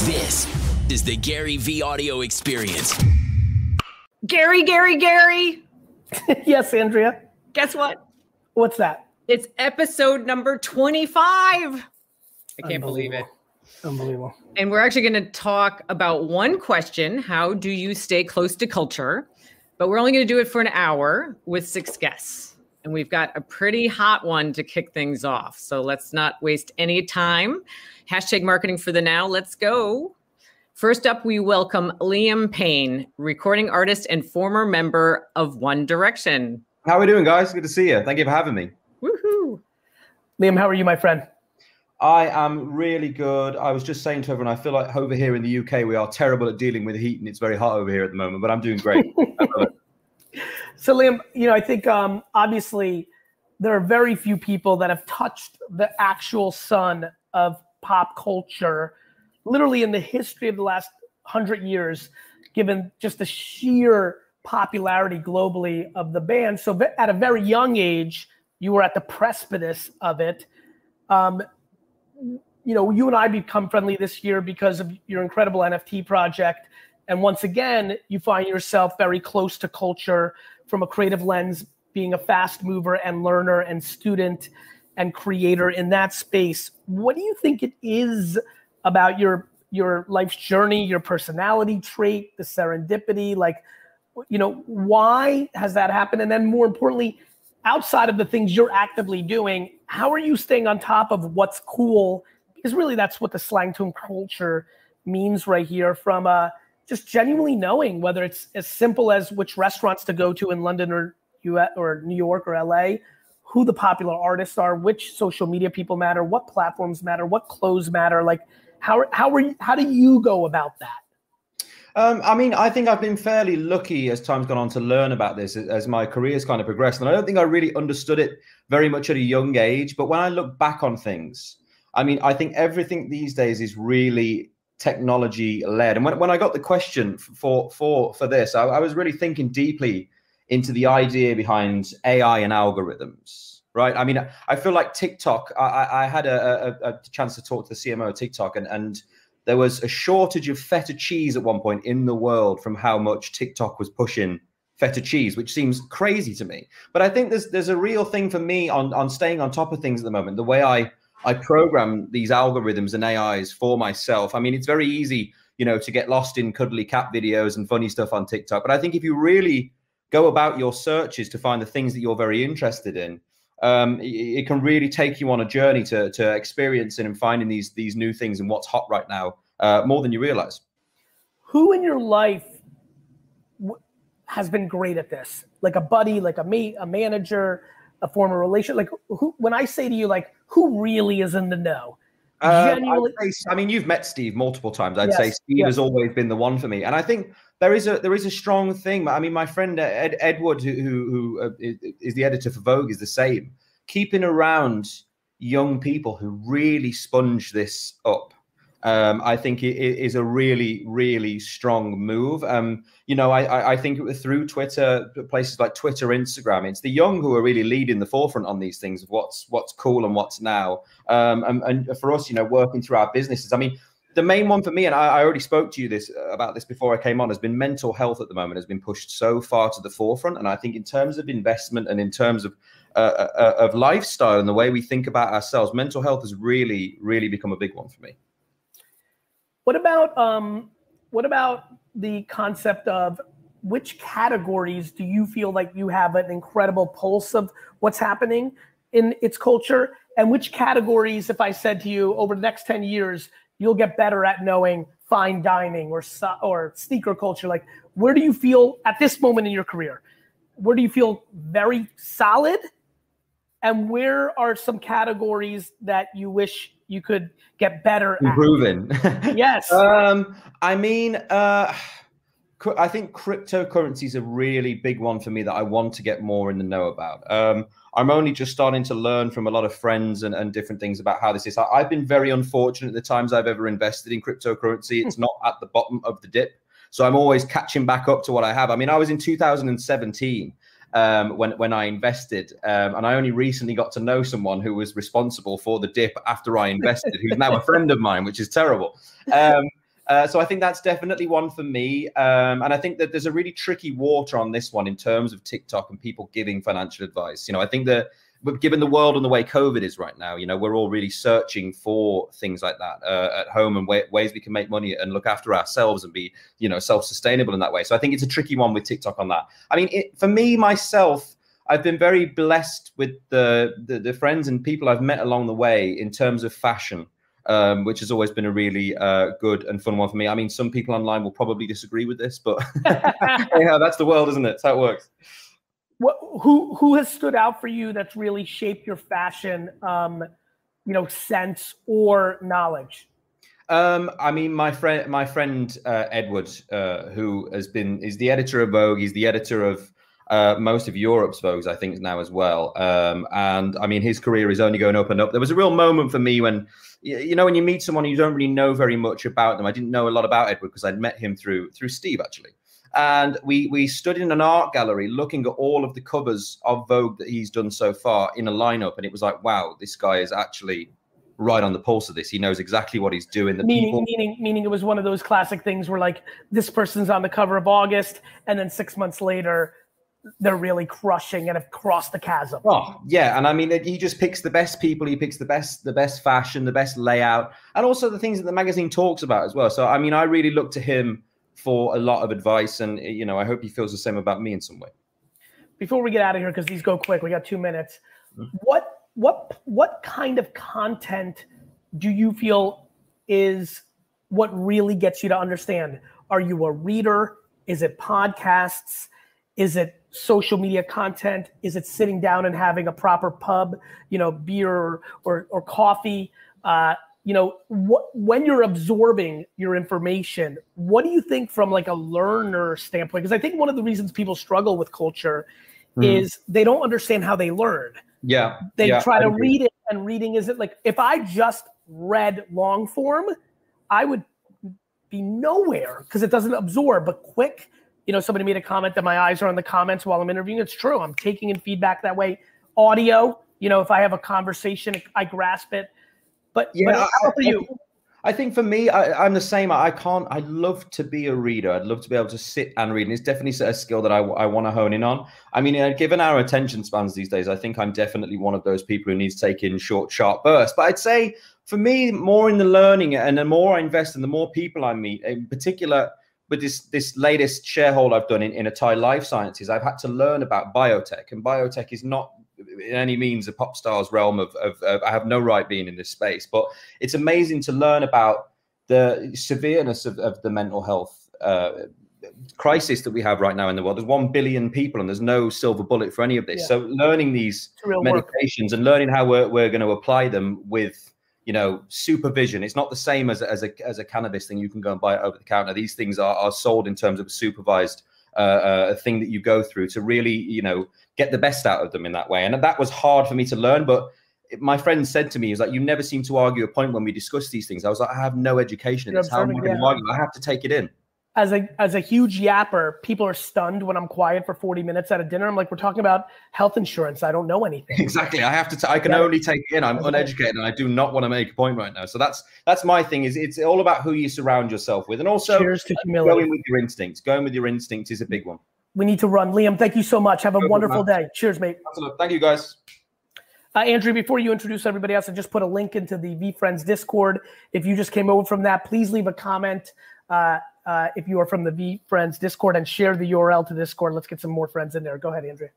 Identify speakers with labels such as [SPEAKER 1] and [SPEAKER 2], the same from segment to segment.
[SPEAKER 1] This is the Gary V Audio Experience.
[SPEAKER 2] Gary.
[SPEAKER 3] Yes, Andrea.
[SPEAKER 2] Guess what?
[SPEAKER 3] What's that?
[SPEAKER 2] It's episode number 25. I can't believe it.
[SPEAKER 3] Unbelievable.
[SPEAKER 2] And we're actually going to talk about one question. How do you stay close to culture? But we're only going to do it for an hour with 6 guests. And we've got a pretty hot one to kick things off. So let's not waste any time. Hashtag marketing for the now. Let's go. First up, we welcome Liam Payne, recording artist and former member of One Direction.
[SPEAKER 4] How are we doing, guys? Good to see you. Thank you for having me.
[SPEAKER 2] Woohoo.
[SPEAKER 3] Liam, how are you, my friend?
[SPEAKER 4] I am really good. I was just saying to everyone, I feel like over here in the UK, we are terrible at dealing with the heat, and it's very hot over here at the moment, but I'm doing great.
[SPEAKER 3] So, Liam, I think obviously there are very few people that have touched the actual sun of pop culture, literally in the history of the last 100 years, given just the sheer popularity globally of the band. So at a very young age, you were at the precipice of it. You and I become friendly this year because of your incredible NFT project. And once again, you find yourself very close to culture from a creative lens, being a fast mover and learner and student and creator in that space. What do you think it is about your life's journey, your personality trait, the serendipity? Why has that happened? And then more importantly, outside of the things you're actively doing, how are you staying on top of what's cool? Because really that's what the slang term culture means right here, from just genuinely knowing whether it's as simple as which restaurants to go to in London or US or New York or LA, who the popular artists are, which social media people matter, what platforms matter, what clothes matter. How do you go about that?
[SPEAKER 4] I think I've been fairly lucky as time's gone on to learn about this as my career's kind of progressed. And I don't think I really understood it very much at a young age. But when I look back on things, I think everything these days is really technology led. And when I got the question for this, I was really thinking deeply into the idea behind AI and algorithms, right? I feel like TikTok, I had a chance to talk to the CMO of TikTok, and there was a shortage of feta cheese at one point in the world from how much TikTok was pushing feta cheese, which seems crazy to me. But I think there's a real thing for me on staying on top of things at the moment. The way I program these algorithms and AIs for myself. It's very easy, to get lost in cuddly cat videos and funny stuff on TikTok. But I think if you really go about your searches to find the things that you're very interested in, it can really take you on a journey to experiencing and finding these new things and what's hot right now, more than you realize.
[SPEAKER 3] Who in your life has been great at this? Like a buddy, like a mate, a manager, a former relation? When I say to you, who really is in the know? Genuinely.
[SPEAKER 4] You've met Steve multiple times. I'd
[SPEAKER 3] Yes,
[SPEAKER 4] say Steve
[SPEAKER 3] yes.
[SPEAKER 4] has always been the one for me. And I think there is a strong thing. My friend Edward, who is the editor for Vogue, is the same. Keeping around young people who really sponge this up, I think it is a really, really strong move. I think through Twitter, places like Twitter, Instagram, it's the young who are really leading the forefront on these things of what's cool and what's now. And for us, working through our businesses, the main one for me, and I already spoke to you about this before I came on, has been mental health at the moment, has been pushed so far to the forefront. And I think in terms of investment and in terms of lifestyle and the way we think about ourselves, mental health has really, really become a big one for me.
[SPEAKER 3] What about the concept of which categories do you feel like you have an incredible pulse of what's happening in its culture? And which categories, if I said to you over the next 10 years, you'll get better at knowing fine dining or sneaker culture? Where do you feel at this moment in your career? Where do you feel very solid? And where are some categories that you wish you could get better at?
[SPEAKER 4] Improving.
[SPEAKER 3] Yes.
[SPEAKER 4] I think cryptocurrency is a really big one for me that I want to get more in the know about. I'm only just starting to learn from a lot of friends and different things about how this is. I've been very unfortunate the times I've ever invested in cryptocurrency. It's not at the bottom of the dip. So I'm always catching back up to what I have. I was in 2017 when I invested, and I only recently got to know someone who was responsible for the dip after I invested, who's now a friend of mine, which is terrible. So I think that's definitely one for me. And I think that there's a really tricky water on this one in terms of TikTok and people giving financial advice. I think that given the world and the way COVID is right now, we're all really searching for things like that at home and ways we can make money and look after ourselves and be, self-sustainable in that way. So I think it's a tricky one with TikTok on that. I mean, for me, myself, I've been very blessed with the friends and people I've met along the way in terms of fashion. Which has always been a really good and fun one for me. I mean, some people online will probably disagree with this, but yeah, that's the world, isn't it? That's how it works.
[SPEAKER 3] Who has stood out for you that's really shaped your fashion, sense or knowledge?
[SPEAKER 4] I mean, my friend Edward, who is the editor of Vogue. He's the editor of most of Europe's Vogues, I think, now as well. And I mean, his career is only going up and up. There was a real moment for me when, when you meet someone you don't really know very much about them. I didn't know a lot about Edward because I'd met him through Steve, actually. And we stood in an art gallery looking at all of the covers of Vogue that he's done so far in a lineup. And it was like, wow, this guy is actually right on the pulse of this. He knows exactly what he's doing.
[SPEAKER 3] Meaning it was one of those classic things where like this person's on the cover of August and then 6 months later, they're really crushing and have crossed the chasm.
[SPEAKER 4] Oh, yeah. And I mean, he just picks the best people. He picks the best fashion, the best layout, and also the things that the magazine talks about as well. So, I mean, I really look to him for a lot of advice. And, I hope he feels the same about me in some way.
[SPEAKER 3] Before we get out of here, because these go quick, we got 2 minutes. Mm-hmm. What kind of content do you feel is what really gets you to understand? Are you a reader? Is it podcasts? Is it social media content? Is it sitting down and having a proper pub, beer or coffee? When you're absorbing your information, what do you think from like a learner standpoint? Because I think one of the reasons people struggle with culture is they don't understand how they learn.
[SPEAKER 4] Yeah.
[SPEAKER 3] They try to read it, and reading isn't like, if I just read long form, I would be nowhere because it doesn't absorb. But quick, somebody made a comment that my eyes are on the comments while I'm interviewing. It's true. I'm taking in feedback that way. Audio, if I have a conversation, I grasp it. But how for you?
[SPEAKER 4] I think for me, I'm the same. I love to be a reader. I'd love to be able to sit and read. And it's definitely a skill that I want to hone in on. I mean, given our attention spans these days, I think I'm definitely one of those people who needs to take in short, sharp bursts. But I'd say for me, more in the learning, and the more I invest and the more people I meet, in particular with this latest shareholder I've done in Atai Life Sciences, I've had to learn about biotech. And biotech is not in any means a pop star's realm of I have no right being in this space, but it's amazing to learn about the severeness of the mental health crisis that we have right now in the world. There's 1 billion people and there's no silver bullet for any of this. Yeah. So learning these medications and learning how we're going to apply them with, supervision. It's not the same as a cannabis thing you can go and buy it over the counter. These things are sold in terms of a supervised thing that you go through to really, get the best out of them in that way. And that was hard for me to learn. But my friend said to me, he was like, you never seem to argue a point when we discuss these things. I was like, I have no education in this. How am I going to argue? I have to take it in.
[SPEAKER 3] As a huge yapper, people are stunned when I'm quiet for 40 minutes at a dinner. I'm like, we're talking about health insurance. I don't know anything.
[SPEAKER 4] Exactly. I have to. I can only take it in. I'm uneducated, and I do not want to make a point right now. So that's my thing. Is it's all about who you surround yourself with, and also
[SPEAKER 3] cheers to humility.
[SPEAKER 4] Going with your instincts. Going with your instincts is a big one.
[SPEAKER 3] We need to run. Liam, thank you so much. Have a wonderful day. Cheers, mate.
[SPEAKER 4] Absolutely. Thank you, guys.
[SPEAKER 3] Andrew, before you introduce everybody else, I just put a link into the VFriends Discord. If you just came over from that, please leave a comment. If you are from the VFriends Discord, and share the URL to Discord. Let's get some more friends in there. Go ahead, Andrea.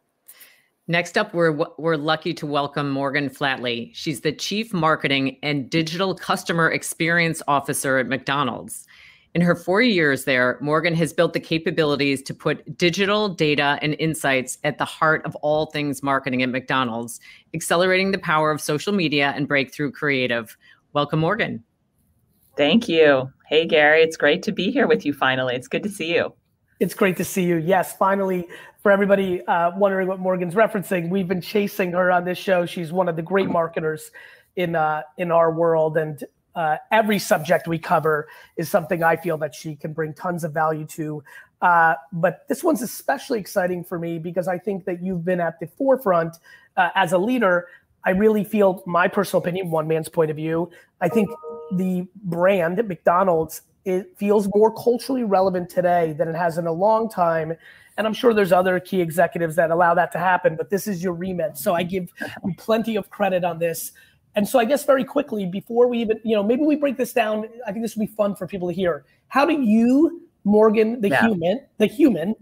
[SPEAKER 2] Next up, we're lucky to welcome Morgan Flatley. She's the Chief Marketing and Digital Customer Experience Officer at McDonald's. In her 4 years there, Morgan has built the capabilities to put digital data and insights at the heart of all things marketing at McDonald's, accelerating the power of social media and breakthrough creative. Welcome, Morgan.
[SPEAKER 5] Thank you. Hey, Gary, it's great to be here with you finally. It's good to see you.
[SPEAKER 3] It's great to see you. Yes, finally, for everybody wondering what Morgan's referencing, we've been chasing her on this show. She's one of the great marketers in our world, and every subject we cover is something I feel that she can bring tons of value to. But this one's especially exciting for me because I think that you've been at the forefront as a leader. I really feel, my personal opinion, one man's point of view, I think the brand McDonald's it feels more culturally relevant today than it has in a long time. And I'm sure there's other key executives that allow that to happen, but this is your remit. So I give you plenty of credit on this. And so I guess very quickly, before we even, maybe we break this down, I think this would be fun for people to hear. How do you, Morgan, the human,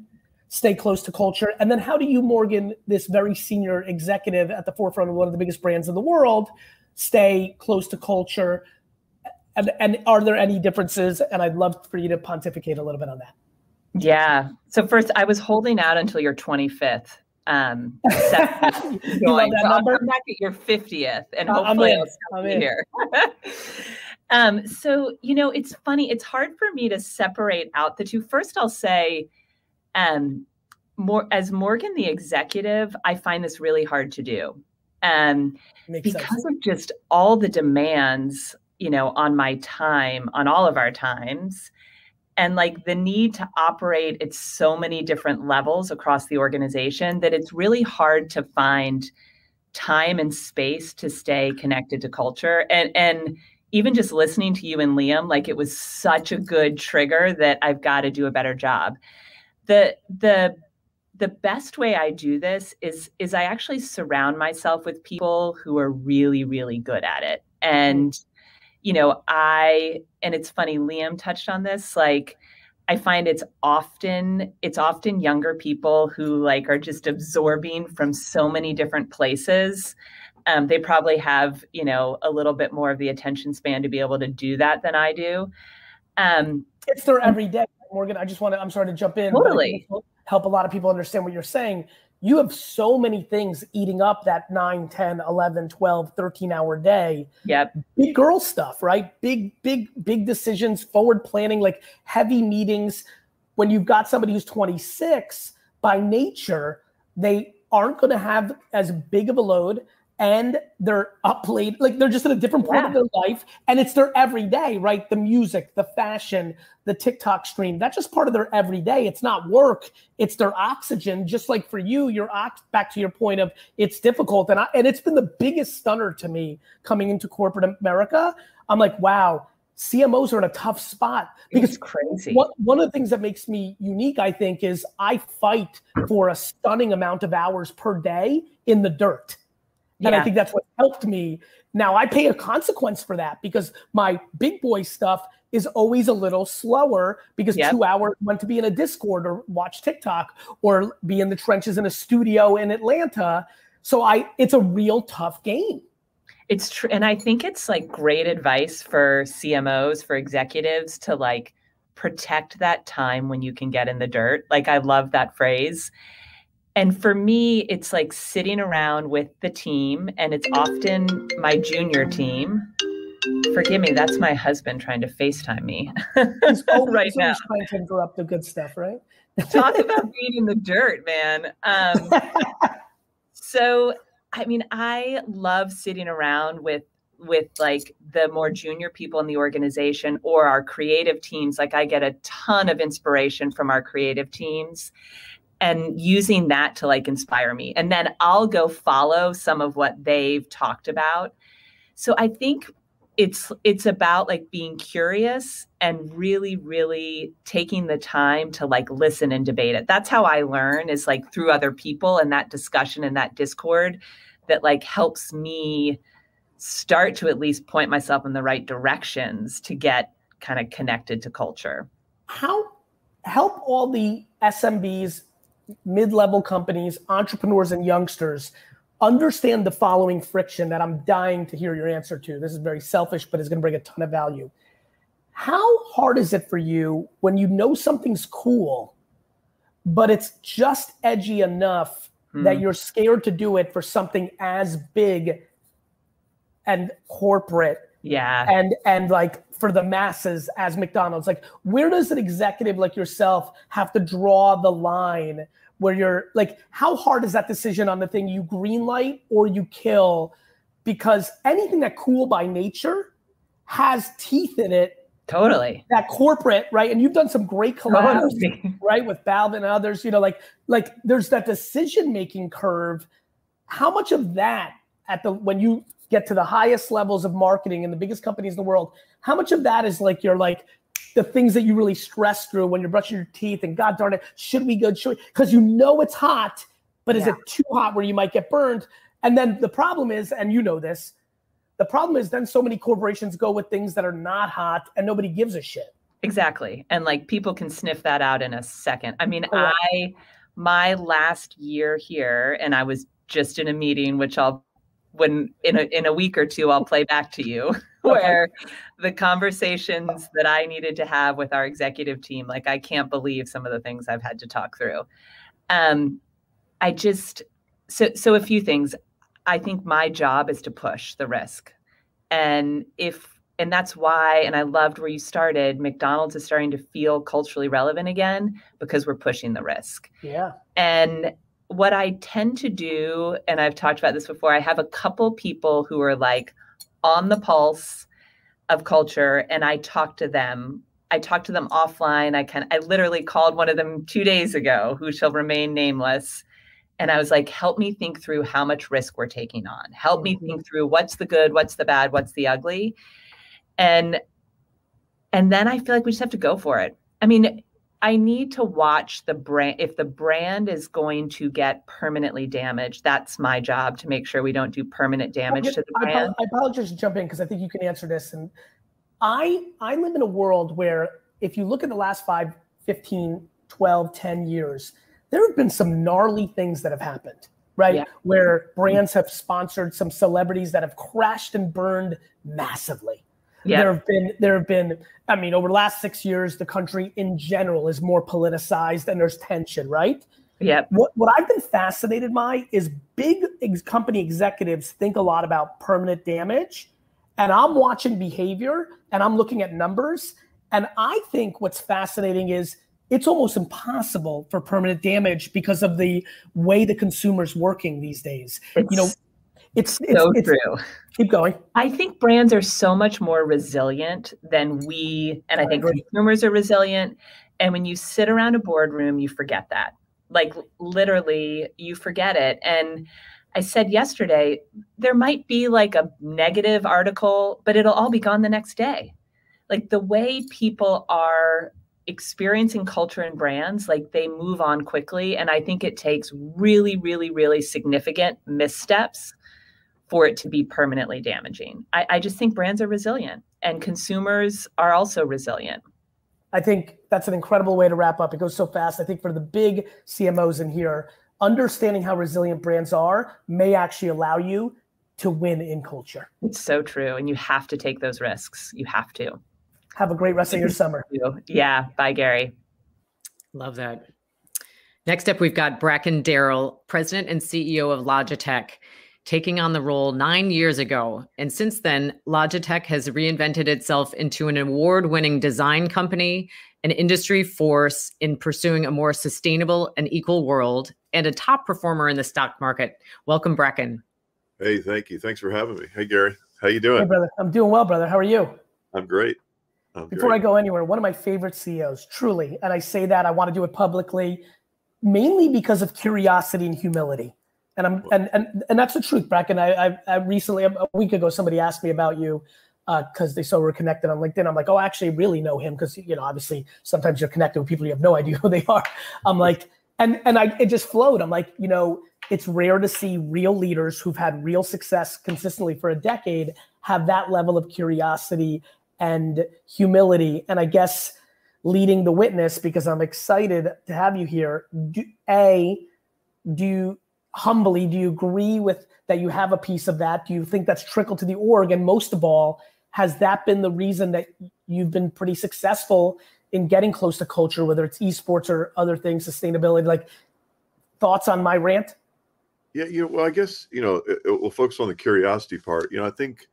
[SPEAKER 3] stay close to culture? And then how do you, Morgan, this very senior executive at the forefront of one of the biggest brands in the world, stay close to culture? And are there any differences? And I'd love for you to pontificate a little bit on that.
[SPEAKER 5] Yeah. So first, I was holding out until your 25th.
[SPEAKER 3] You love that number?
[SPEAKER 5] I'll come back at your 50th, and hopefully I'll be here. So, it's funny. It's hard for me to separate out the two. First, I'll say, as Morgan, the executive, I find this really hard to do. Because of just all the demands, on my time, on all of our times, and like the need to operate at so many different levels across the organization, that it's really hard to find time and space to stay connected to culture. And even just listening to you and Liam, like, it was such a good trigger that I've got to do a better job. The best way I do this is I actually surround myself with people who are really, really good at it. And and it's funny, Liam touched on this, like, I find it's often younger people who like are just absorbing from so many different places. They probably have, a little bit more of the attention span to be able to do that than I do.
[SPEAKER 3] It's their everyday, Morgan. I'm sorry to jump in.
[SPEAKER 5] Totally.
[SPEAKER 3] Help a lot of people understand what you're saying. You have so many things eating up that 9, 10, 11, 12, 13-hour day.
[SPEAKER 5] Yep.
[SPEAKER 3] Big girl stuff, right? Big decisions, forward planning, like heavy meetings. When you've got somebody who's 26, by nature, they aren't going to have as big of a load, and they're up late, like they're just at a different point of their life, and it's their everyday, right? The music, the fashion, the TikTok stream, that's just part of their everyday. It's not work, it's their oxygen. Just like for you, back to your point of it's difficult. And it's been the biggest stunner to me coming into corporate America. I'm like, wow, CMOs are in a tough spot. Because
[SPEAKER 5] it's crazy.
[SPEAKER 3] One of the things that makes me unique, I think, is I fight for a stunning amount of hours per day in the dirt. And I think that's what helped me. Now I pay a consequence for that because my big boy stuff is always a little slower because 2 hours went to be in a Discord or watch TikTok or be in the trenches in a studio in Atlanta. So it's a real tough game.
[SPEAKER 5] It's true. And I think it's like great advice for CMOs, for executives to like protect that time when you can get in the dirt. Like, I love that phrase. And for me, it's like sitting around with the team, and it's often my junior team. Forgive me, that's my husband trying to FaceTime me right now.
[SPEAKER 3] He's trying to interrupt the good stuff, right?
[SPEAKER 5] Talk about being in the dirt, man. So, I mean, I love sitting around with like the more junior people in the organization or our creative teams. Like, I get a ton of inspiration from our creative teams, and using that to like inspire me. And then I'll go follow some of what they've talked about. So I think it's about like being curious and really, really taking the time to like listen and debate it. That's how I learn, is like through other people and that discussion and that discord that like helps me start to at least point myself in the right directions to get kind of connected to culture.
[SPEAKER 3] How help all the SMBs, mid-level companies, entrepreneurs, and youngsters understand the following friction that I'm dying to hear your answer to. This is very selfish, but it's going to bring a ton of value. How hard is it for you when you know something's cool, but it's just edgy enough that you're scared to do it for something as big and corporate and like for the masses as McDonald's? Like, where does an executive like yourself have to draw the line where you're like, how hard is that decision on the thing you greenlight or you kill? Because anything that cool by nature has teeth in it.
[SPEAKER 5] Totally.
[SPEAKER 3] That corporate, right? And you've done some great collabs, right? With Valve and others, like there's that decision-making curve. How much of that when you get to the highest levels of marketing in the biggest companies in the world, how much of that is like, you're like, the things that you really stress through when you're brushing your teeth and God darn it, should we go? Because you know it's hot, but is it too hot where you might get burned? And then the problem is, and you know this, the problem is then so many corporations go with things that are not hot and nobody gives a shit.
[SPEAKER 5] Exactly. And like people can sniff that out in a second. I mean, my last year here, and I was just in a meeting, which in a week or two, I'll play back to you, where the conversations that I needed to have with our executive team, like I can't believe some of the things I've had to talk through. So a few things. I think my job is to push the risk. And that's why, and I loved where you started, McDonald's is starting to feel culturally relevant again because we're pushing the risk.
[SPEAKER 3] Yeah.
[SPEAKER 5] And what I tend to do, and I've talked about this before, I have a couple people who are like on the pulse of culture, and I talk to them. I talk to them offline. I literally called one of them 2 days ago, who shall remain nameless. And I was like, help me think through how much risk we're taking on. Help me think through what's the good, what's the bad, what's the ugly. And then I feel like we just have to go for it. I mean, I need to watch the brand. If the brand is going to get permanently damaged, that's my job to make sure we don't do permanent damage to the brand.
[SPEAKER 3] I apologize to jump in because I think you can answer this. And I live in a world where if you look at the last 5, 15, 12, 10 years, there have been some gnarly things that have happened, right? Yeah. Where brands have sponsored some celebrities that have crashed and burned massively. Yeah. There have been, I mean, over the last 6 years, the country in general is more politicized and there's tension, right?
[SPEAKER 5] Yeah.
[SPEAKER 3] What I've been fascinated by is big company executives think a lot about permanent damage, and I'm watching behavior and I'm looking at numbers. And I think what's fascinating is it's almost impossible for permanent damage because of the way the consumer's working these days. It's
[SPEAKER 5] true.
[SPEAKER 3] Keep going.
[SPEAKER 5] I think brands are so much more resilient than and I think consumers are resilient. And when you sit around a boardroom, you forget that. Like literally, you forget it. And I said yesterday, there might be like a negative article, but it'll all be gone the next day. Like the way people are experiencing culture and brands, like they move on quickly. And I think it takes really, really, really significant missteps for it to be permanently damaging. I just think brands are resilient and consumers are also resilient.
[SPEAKER 3] I think that's an incredible way to wrap up. It goes so fast. I think for the big CMOs in here, understanding how resilient brands are may actually allow you to win in culture.
[SPEAKER 5] It's so true. And you have to take those risks. You have to.
[SPEAKER 3] Have a great rest of your summer.
[SPEAKER 5] Yeah. Bye, Gary.
[SPEAKER 2] Love that. Next up, we've got Bracken Darrell, President and CEO of Logitech, taking on the role 9 years ago. And since then, Logitech has reinvented itself into an award-winning design company, an industry force in pursuing a more sustainable and equal world, and a top performer in the stock market. Welcome, Bracken.
[SPEAKER 6] Hey, thank you. Thanks for having me. Hey, Gary. How you doing?
[SPEAKER 3] Hey, brother. I'm doing well, brother. How are you?
[SPEAKER 6] I'm great.
[SPEAKER 3] Before I go anywhere, one of my favorite CEOs, truly, and I say that, I want to do it publicly, mainly because of curiosity and humility. And that's the truth, Bracken. I recently, a week ago, somebody asked me about you because they saw we're connected on LinkedIn. I'm like, oh, I actually really know him because, obviously sometimes you're connected with people you have no idea who they are. I'm like, it just flowed. I'm like, it's rare to see real leaders who've had real success consistently for a decade have that level of curiosity and humility. And I guess leading the witness, because I'm excited to have you here. Do you agree with that you have a piece of that? Do you think that's trickled to the org? And most of all, has that been the reason that you've been pretty successful in getting close to culture, whether it's esports or other things, sustainability? Like, thoughts on my rant?
[SPEAKER 6] Yeah, well, I guess, we'll focus on the curiosity part. I think,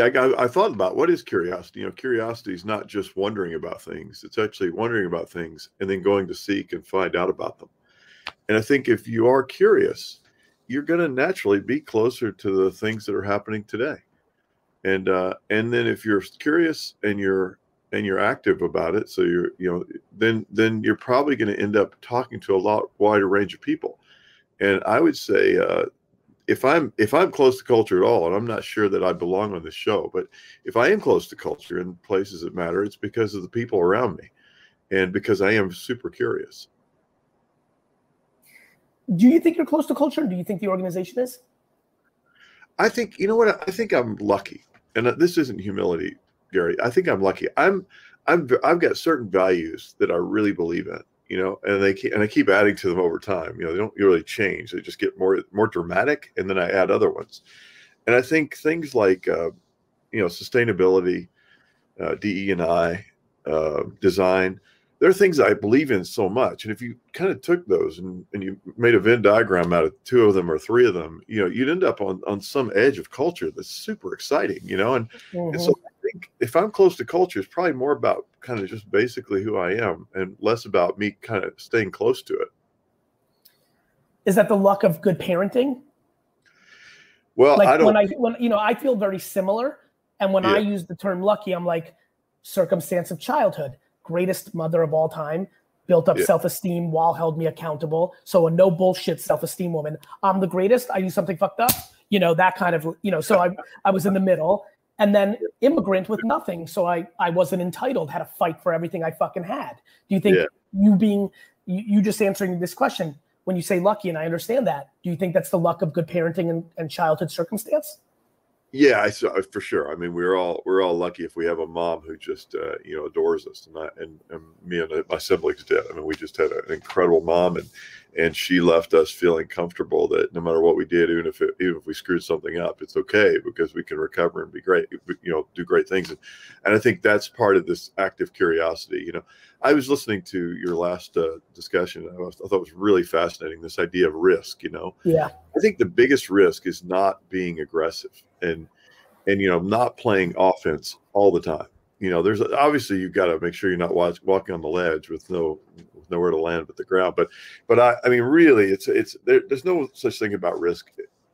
[SPEAKER 6] I thought about what is curiosity. Curiosity is not just wondering about things. It's actually wondering about things and then going to seek and find out about them. And I think if you are curious, you're going to naturally be closer to the things that are happening today. And then if you're curious and you're active about it, so then you're probably going to end up talking to a lot wider range of people. And I would say if I'm close to culture at all, and I'm not sure that I belong on this show, but if I am close to culture in places that matter, it's because of the people around me, and because I am super curious.
[SPEAKER 3] Do you think you're close to culture? Do you think the organization is?
[SPEAKER 6] I think, you know what? I think I'm lucky, and this isn't humility, Gary. I think I'm lucky. I've got certain values that I really believe in, and I keep adding to them over time. They don't really change. They just get more dramatic, and then I add other ones. And I think things like, sustainability, DE&I, design, there are things I believe in so much. And if you kind of took those and you made a Venn diagram out of 2 of them or 3 of them, you'd end up on some edge of culture that's super exciting, and so I think if I'm close to culture, it's probably more about kind of just basically who I am and less about me kind of staying close to it.
[SPEAKER 3] Is that the luck of good parenting?
[SPEAKER 6] Well,
[SPEAKER 3] like
[SPEAKER 6] I don't.
[SPEAKER 3] I feel very similar. And when I use the term lucky, I'm like, circumstance of childhood, greatest mother of all time, built up self-esteem while held me accountable. So a no bullshit self-esteem woman. I'm the greatest. I do something fucked up, that kind of, so I was in the middle. And then immigrant with nothing. So I wasn't entitled, had to fight for everything I fucking had. Do you think you just answering this question, when you say lucky, and I understand that, do you think that's the luck of good parenting and childhood circumstance?
[SPEAKER 6] Yeah, for sure. I mean, we're all lucky if we have a mom who just adores us, and me and my siblings did. I mean, we just had an incredible mom, and she left us feeling comfortable that no matter what we did, even if we screwed something up, it's okay because we can recover and be great, do great things. And I think that's part of this active curiosity. I was listening to your last discussion. I thought it was really fascinating, this idea of risk.
[SPEAKER 3] Yeah.
[SPEAKER 6] I think the biggest risk is not being aggressive and not playing offense all the time. There's obviously you've got to make sure you're not walking on the ledge with nowhere to land but the ground. But I mean, really, there's no such thing about risk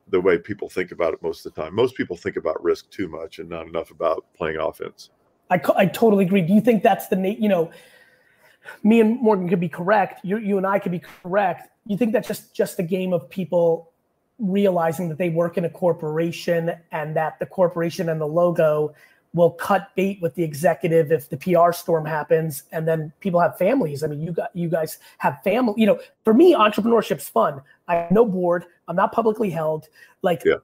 [SPEAKER 6] the way people think about it most of the time. Most people think about risk too much and not enough about playing offense.
[SPEAKER 3] I totally agree. Do you think that's me and Morgan could be correct. You and I could be correct. You think that's just a game of people realizing that they work in a corporation and that the corporation and the logo will cut bait with the executive if the PR storm happens, and then people have families. I mean, you guys have family. For me, entrepreneurship's fun. I have no board. I'm not publicly held.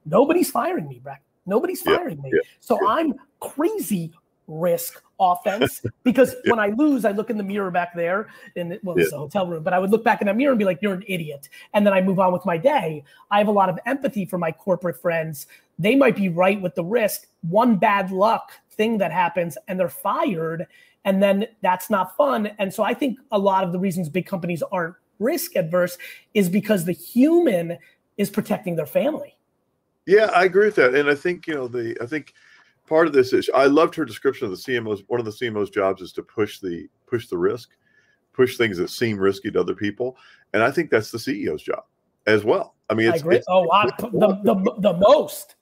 [SPEAKER 3] Nobody's firing me, Brett. Nobody's firing me. So I'm crazy risk offense because when I lose, I look in the mirror back there it's a hotel room, but I would look back in that mirror and be like, you're an idiot. And then I move on with my day. I have a lot of empathy for my corporate friends. They might be right with the risk. One bad luck thing that happens and they're fired. And then that's not fun. And so I think a lot of the reasons big companies aren't risk adverse is because the human is protecting their family.
[SPEAKER 6] Yeah, I agree with that. And I think, I think part of this is, I loved her description of the CMO's. One of the CMO's jobs is to push the risk, push things that seem risky to other people. And I think that's the CEO's job as well. I mean, I agree.
[SPEAKER 3] The most.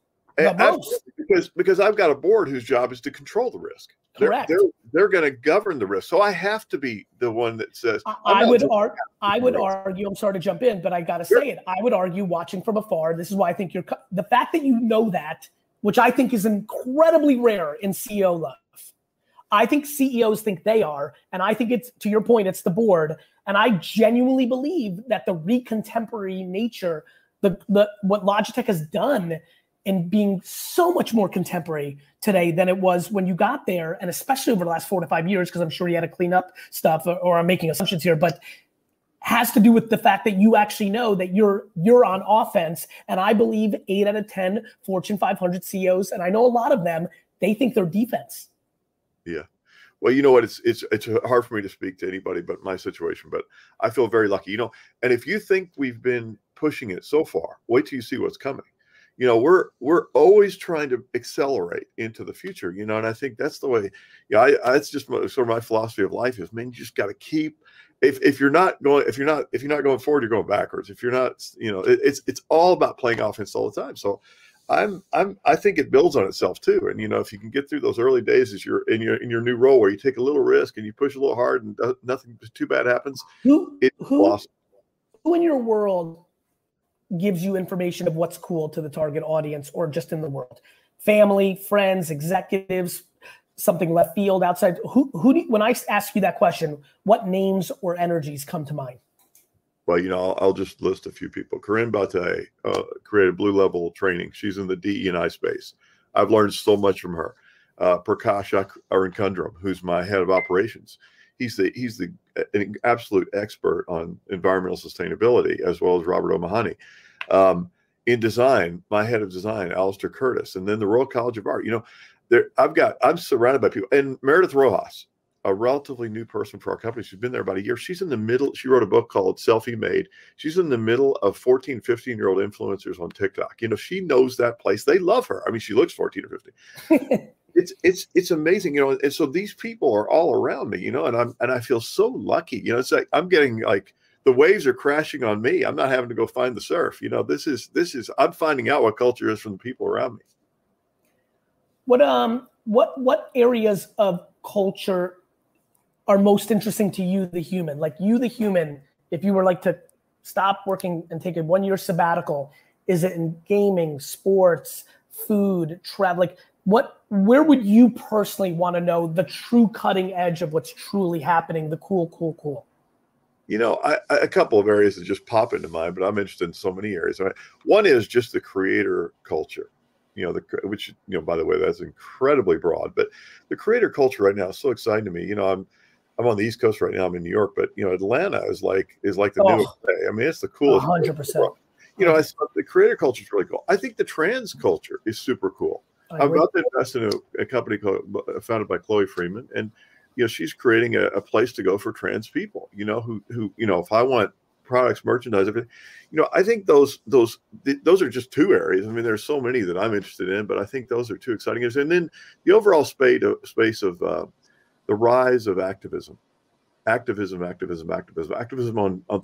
[SPEAKER 6] Because I've got a board whose job is to control the risk.
[SPEAKER 3] Correct.
[SPEAKER 6] They're going to govern the risk. So I have to be the one that says.
[SPEAKER 3] I would argue. I'm sorry to jump in, but I got to say it. I would argue, watching from afar. This is why I think the fact that you know that, which I think is incredibly rare in CEO life. I think CEOs think they are, and I think it's, to your point, it's the board. And I genuinely believe that the recontemporary nature, what Logitech has done in being so much more contemporary today than it was when you got there, and especially over the last 4 to 5 years, because I'm sure you had to clean up stuff, or I'm making assumptions here, but has to do with the fact that you actually know that you're on offense. And I believe 8 out of 10 Fortune 500 CEOs, and I know a lot of them, they think they're defense.
[SPEAKER 6] Yeah. Well, you know what? It's hard for me to speak to anybody but my situation, but I feel very lucky, and if you think we've been pushing it so far, wait till you see what's coming. We're always trying to accelerate into the future, and I think that's the way, it's just sort of my philosophy of life is, man, you just got to keep, if you're not going forward, you're going backwards. If you're not, it's all about playing offense all the time. So I think it builds on itself too. And, if you can get through those early days as you're in your new role where you take a little risk and you push a little hard and nothing too bad happens, it's awesome.
[SPEAKER 3] Who in your world gives you information of what's cool to the target audience or just in the world? Family, friends, executives, something left field, outside? When I ask you that question, what names or energies come to mind?
[SPEAKER 6] Well, I'll just list a few people. Corinne Bate created Blue Level Training. She's in the DE&I space. I've learned so much from her. Prakash Arinkundram, who's my head of operations. He's an absolute expert on environmental sustainability, as well as Robert O'Mahony. In design, my head of design, Alistair Curtis, and then the Royal College of Art. I'm surrounded by people. And Meredith Rojas, a relatively new person for our company. She's been there about a year. She's in the middle. She wrote a book called Selfie Made. She's in the middle of 14, 15-year-old influencers on TikTok. She knows that place. They love her. I mean, she looks 14 or 15. It's amazing, and so these people are all around me, and I feel so lucky. It's like I'm getting like the waves are crashing on me. I'm not having to go find the surf. This is I'm finding out what culture is from the people around me.
[SPEAKER 3] What areas of culture are most interesting to you, the human? Like you, the human, if you were like to stop working and take a 1-year sabbatical, is it in gaming, sports, food, travel? Like where would you personally want to know the true cutting edge of what's truly happening, the cool?
[SPEAKER 6] A couple of areas that just pop into mind, but I'm interested in so many areas. One is just the creator culture, which, by the way, that's incredibly broad, but the creator culture right now is so exciting to me. I'm on the East Coast right now. I'm in New York, but Atlanta is like the new LA. I mean, it's the coolest.
[SPEAKER 3] 100%.
[SPEAKER 6] The creator culture is really cool. I think the trans culture is super cool. I'm about to invest in a company founded by Chloe Freeman, and she's creating a place to go for trans people. Who if I want products, merchandise, everything. I think those are just two areas. I mean, there's so many that I'm interested in, but I think those are two exciting areas. And then the overall space of the rise of activism on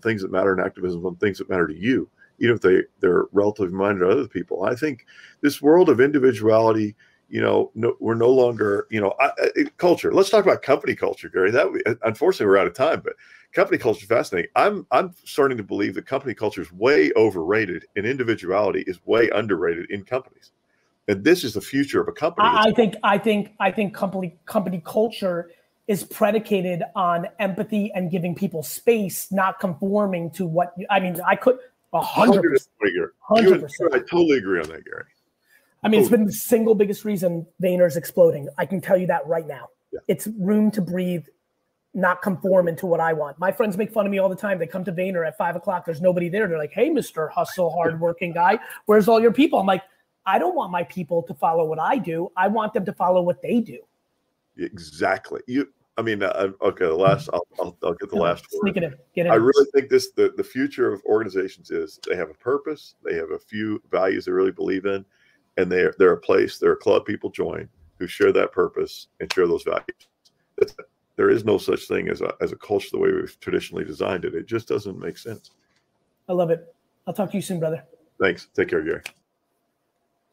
[SPEAKER 6] things that matter, and activism on things that matter to you, even if they're relatively minded to other people. I think this world of individuality, we're no longer, culture. Let's talk about company culture, Gary. Unfortunately, we're out of time, but company culture is fascinating. I'm starting to believe that company culture is way overrated and individuality is way underrated in companies. And this is the future of a company.
[SPEAKER 3] I think company culture is predicated on empathy and giving people space, not conforming to what I could 100%. 100%.
[SPEAKER 6] I totally agree on that, Gary.
[SPEAKER 3] I mean, it's been the single biggest reason Vayner's exploding. I can tell you that right now. Yeah. It's room to breathe, not conform into what I want. My friends make fun of me all the time. They come to Vayner at 5 o'clock. There's nobody there. They're like, "Hey, Mr. Hustle, hardworking guy, where's all your people?" I'm like, I don't want my people to follow what I do. I want them to follow what they do.
[SPEAKER 6] Exactly. Okay. I'll get the last word.
[SPEAKER 3] Sneak it in. Get it.
[SPEAKER 6] I really think the future of organizations is they have a purpose. They have a few values they really believe in, and they're a place, they're a club people join who share that purpose and share those values. There is no such thing as a culture the way we've traditionally designed it. It just doesn't make sense.
[SPEAKER 3] I love it. I'll talk to you soon, brother.
[SPEAKER 6] Thanks. Take care, Gary.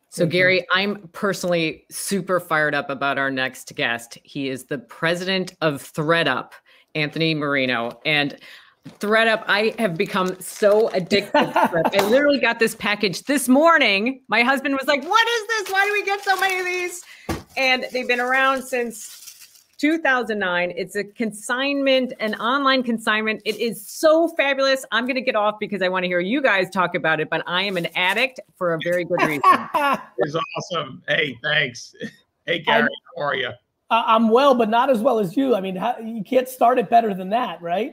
[SPEAKER 2] So Gary, I'm personally super fired up about our next guest. He is the president of ThreadUp, Anthony Marino. And ThreadUp, I have become so addicted to ThreadUp. I literally got this package this morning. My husband was like, "What is this? Why do we get so many of these?" And they've been around since 2009. It's a consignment, an online consignment. It is so fabulous. I'm going to get off because I want to hear you guys talk about it, but I am an addict for a very good reason.
[SPEAKER 7] It's awesome. Hey, thanks. Hey, Gary, how are you?
[SPEAKER 3] I'm well, but not as well as you. I mean, you can't start it better than that, right?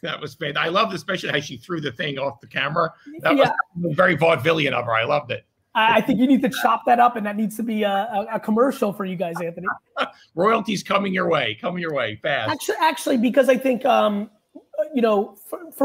[SPEAKER 7] That was great. I loved especially how she threw the thing off the camera. That was very vaudevillian of her. I loved it.
[SPEAKER 3] I think you need to chop that up, and that needs to be a commercial for you guys, Anthony.
[SPEAKER 7] Royalties coming your way fast.
[SPEAKER 3] Actually, because I think, for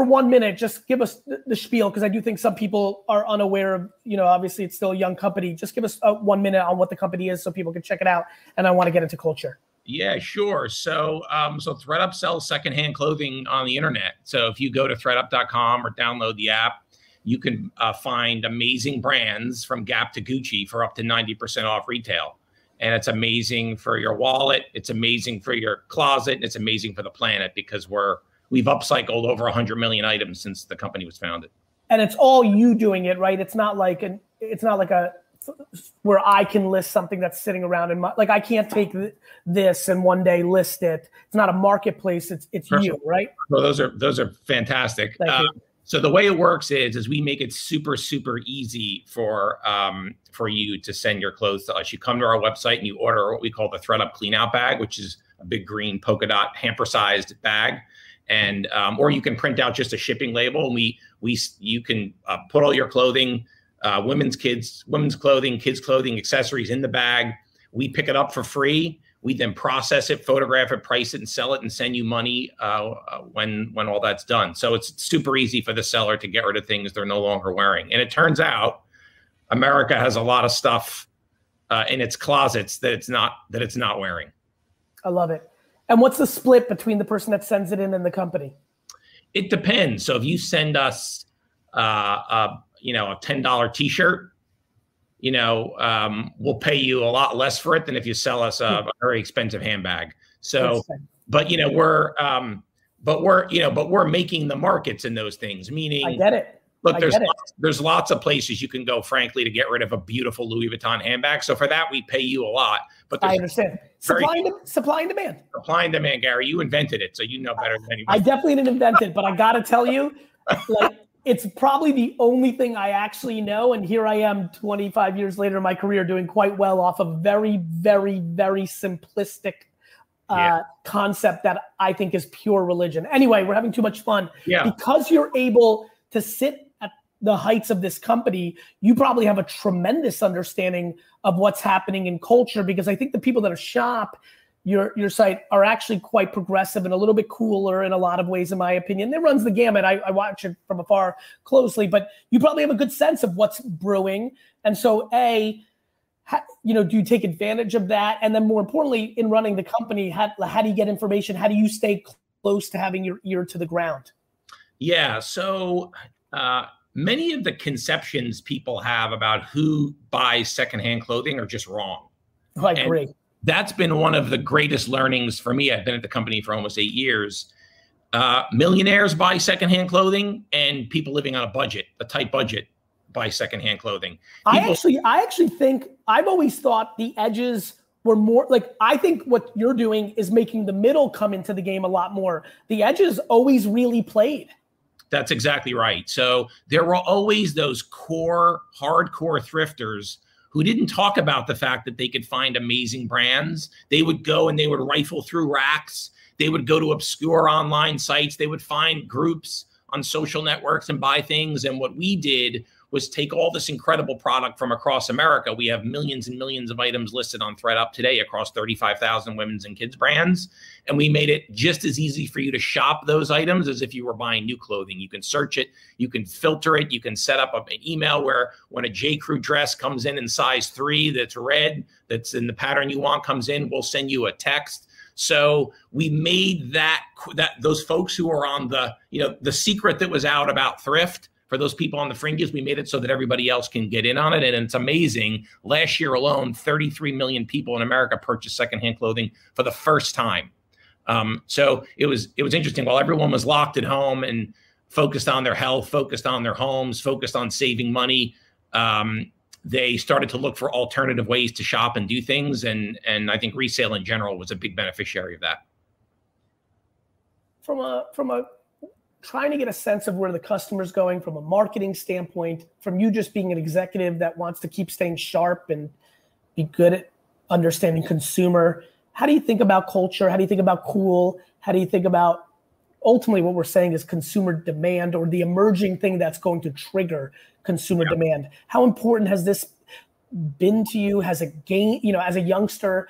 [SPEAKER 3] 1 minute, just give us the spiel, because I do think some people are unaware of, obviously it's still a young company. Just give us 1 minute on what the company is so people can check it out. And I want to get into culture.
[SPEAKER 7] Yeah, sure. So ThreadUp sells secondhand clothing on the internet. So if you go to threadup.com or download the app, you can find amazing brands from Gap to Gucci for up to 90% off retail. And it's amazing for your wallet. It's amazing for your closet. And it's amazing for the planet because we've upcycled over 100 million items since the company was founded.
[SPEAKER 3] And it's all you doing it, right? It's not like where I can list something that's sitting around and like I can't take this and one day list it. It's not a marketplace. It's you, right?
[SPEAKER 7] Well, those are fantastic. So the way it works is we make it super, super easy for you to send your clothes to us. You come to our website and you order what we call the ThreadUp Clean Out Bag, which is a big green polka dot hamper-sized bag. And or you can print out just a shipping label, and you can put all your clothing, women's clothing, kids clothing, accessories in the bag. We pick it up for free. We then process it, photograph it, price it, and sell it, and send you money when all that's done. So it's super easy for the seller to get rid of things they're no longer wearing. And it turns out America has a lot of stuff in its closets that it's not wearing.
[SPEAKER 3] I love it. And what's the split between the person that sends it in and the company?
[SPEAKER 7] It depends. So if you send us, a $10 T-shirt, we'll pay you a lot less for it than if you sell us a very expensive handbag. So, but we're making the markets in those things. Meaning,
[SPEAKER 3] I get it.
[SPEAKER 7] Look, there's lots of places you can go, frankly, to get rid of a beautiful Louis Vuitton handbag. So for that, we pay you a lot. But
[SPEAKER 3] I understand. Supply and demand.
[SPEAKER 7] Supply and demand, Gary. You invented it, so you know better than anybody.
[SPEAKER 3] I definitely didn't invent it, but I got to tell you, it's probably the only thing I actually know. And here I am 25 years later in my career doing quite well off of very, very, very simplistic concept that I think is pure religion. Anyway, we're having too much fun. Yeah. Because you're able to sit at the heights of this company, you probably have a tremendous understanding of what's happening in culture, because I think the people that shop your site are actually quite progressive and a little bit cooler in a lot of ways, in my opinion. It runs the gamut. I watch it from afar closely, but you probably have a good sense of what's brewing. And so do you take advantage of that? And then more importantly, in running the company, how do you get information? How do you stay close to having your ear to the ground? Yeah.
[SPEAKER 7] So many of the conceptions people have about who buys secondhand clothing are just wrong.
[SPEAKER 3] Oh, I agree.
[SPEAKER 7] That's been one of the greatest learnings for me. I've been at the company for almost 8 years. Millionaires buy secondhand clothing, and people living on a tight budget, buy secondhand clothing. I actually think, I've always thought the edges were more I think what you're doing is making the middle come into the game a lot more. The edges always really played. That's exactly right. So there were always those hardcore thrifters who didn't talk about the fact that they could find amazing brands. They would go and they would rifle through racks. They would go to obscure online sites. They would find groups on social networks and buy things. And what we did was take all this incredible product from across America. We have millions and millions of items listed on ThreadUp today across 35,000 women's and kids brands. And we made it just as easy for you to shop those items as if you were buying new clothing. You can search it, you can filter it, you can set up an email where when a J. Crew dress comes in size 3 that's red, that's in the pattern you want comes in, we'll send you a text. So we made that those folks who are on the secret that was out about thrift, for those people on the fringes, we made it so that everybody else can get in on it. And it's amazing. Last year alone, 33 million people in America purchased secondhand clothing for the first time. So it was interesting. While everyone was locked at home and focused on their health, focused on their homes, focused on saving money, they started to look for alternative ways to shop and do things. And I think resale in general was a big beneficiary of that. From a trying to get a sense of where the customer's going from a marketing standpoint, from you just being an executive that wants to keep staying sharp and be good at understanding consumer, how do you think about culture? How do you think about cool? How do you think about ultimately what we're saying is consumer demand, or the emerging thing that's going to trigger consumer demand? How important has this been to you? Has it gained, as a youngster,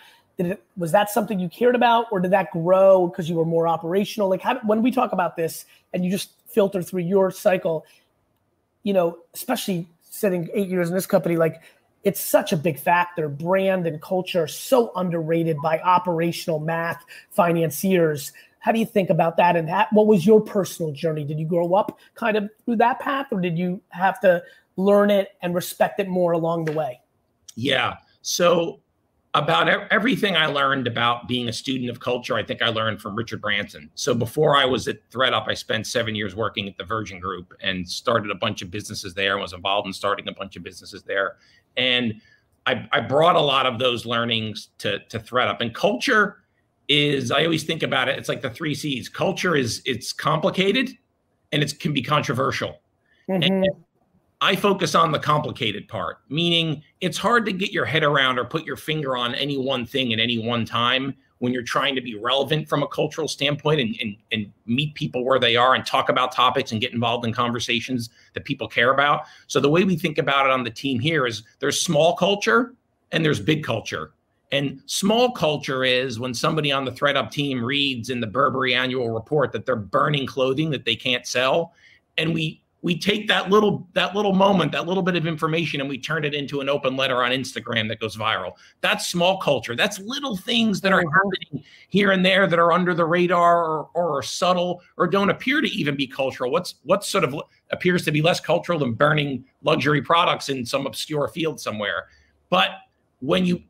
[SPEAKER 7] was that something you cared about, or did that grow because you were more operational? When we talk about this and you just filter through your cycle, especially sitting 8 years in this company, it's such a big factor. Brand and culture are so underrated by operational math financiers. How do you think about that? And what was your personal journey? Did you grow up kind of through that path, or did you have to learn it and respect it more along the way? Yeah. So About everything I learned about being a student of culture, I think I learned from Richard Branson. So before I was at ThreadUp, I spent 7 years working at the Virgin Group and started a bunch of businesses there and was involved in starting a bunch of businesses there. And I brought a lot of those learnings to ThreadUp. And culture is, I always think about it, it's like the 3 C's. Culture it's complicated and it can be controversial. And I focus on the complicated part, meaning it's hard to get your head around or put your finger on any one thing at any one time when you're trying to be relevant from a cultural standpoint and meet people where they are and talk about topics and get involved in conversations that people care about. So the way we think about it on the team here is there's small culture and there's big culture. And small culture is when somebody on the ThreadUp team reads in the Burberry annual report that they're burning clothing that they can't sell. And we take that little moment, that little bit of information, and we turn it into an open letter on Instagram that goes viral. That's small culture. That's little things that are happening here and there that are under the radar or are subtle or don't appear to even be cultural. What's sort of appears to be less cultural than burning luxury products in some obscure field somewhere. But when you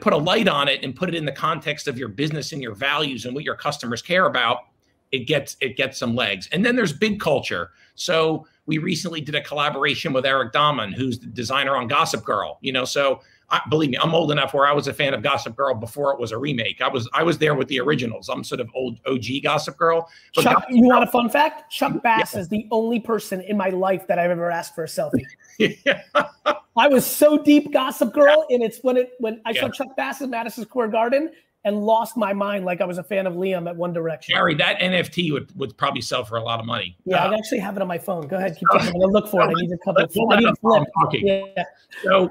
[SPEAKER 7] put a light on it and put it in the context of your business and your values and what your customers care about, it gets some legs. And then there's big culture. So we recently did a collaboration with Eric Dahman, who's the designer on Gossip Girl. So believe me, I'm old enough where I was a fan of Gossip Girl before it was a remake. I was there with the originals. I'm sort of old OG Gossip Girl. But
[SPEAKER 3] Chuck, you want a fun fact? Chuck Bass is the only person in my life that I've ever asked for a selfie.
[SPEAKER 7] Yeah.
[SPEAKER 3] I was so deep Gossip Girl, and it's when I saw Chuck Bass in Madison Square Garden and lost my mind like I was a fan of Liam at One Direction.
[SPEAKER 7] Gary, that NFT would probably sell for a lot of money.
[SPEAKER 3] Yeah, I actually have it on my phone. Go ahead, keep talking. I'm gonna look for it. I need a couple. I need a flip. Yeah.
[SPEAKER 7] So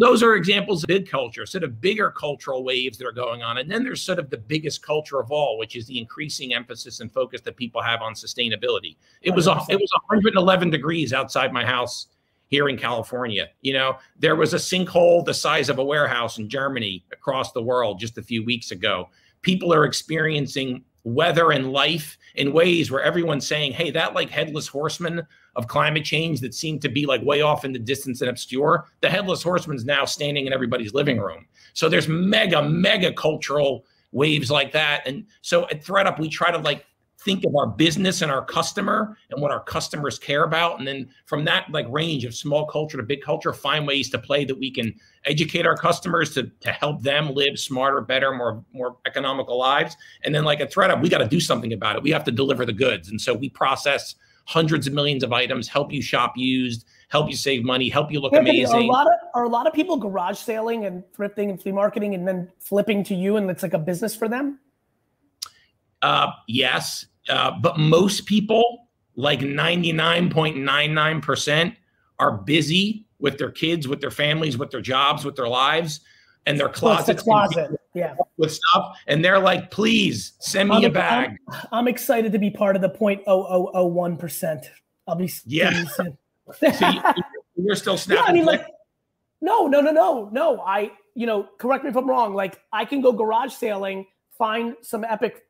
[SPEAKER 7] those are examples of big culture, sort of bigger cultural waves that are going on. And then there's sort of the biggest culture of all, which is the increasing emphasis and focus that people have on sustainability. It was 111 degrees outside my house here in California. There was a sinkhole the size of a warehouse in Germany across the world just a few weeks ago. People are experiencing weather and life in ways where everyone's saying, hey, that like headless horseman of climate change that seemed to be like way off in the distance and obscure, the headless horseman's now standing in everybody's living room. So there's mega cultural waves like that. And so at ThreadUp, we try to think of our business and our customer and what our customers care about. And then from that range of small culture to big culture, find ways to play that we can educate our customers to help them live smarter, better, more economical lives. And then at ThreadUp, we got to do something about it. We have to deliver the goods. And so we process hundreds of millions of items, help you shop used, help you save money, help you look amazing.
[SPEAKER 3] Are a lot of people garage sailing and thrifting and flea marketing and then flipping to you and it's like a business for them?
[SPEAKER 7] Yes. But most people, 99.99%, are busy with their kids, with their families, with their jobs, with their lives, and their closets with stuff. And they're like, please send me a bag.
[SPEAKER 3] I'm excited to be part of the 0.0001%. I'll be soon.
[SPEAKER 7] So you're still snapping.
[SPEAKER 3] Yeah, no. Correct me if I'm wrong. I can go garage sailing, find some epic,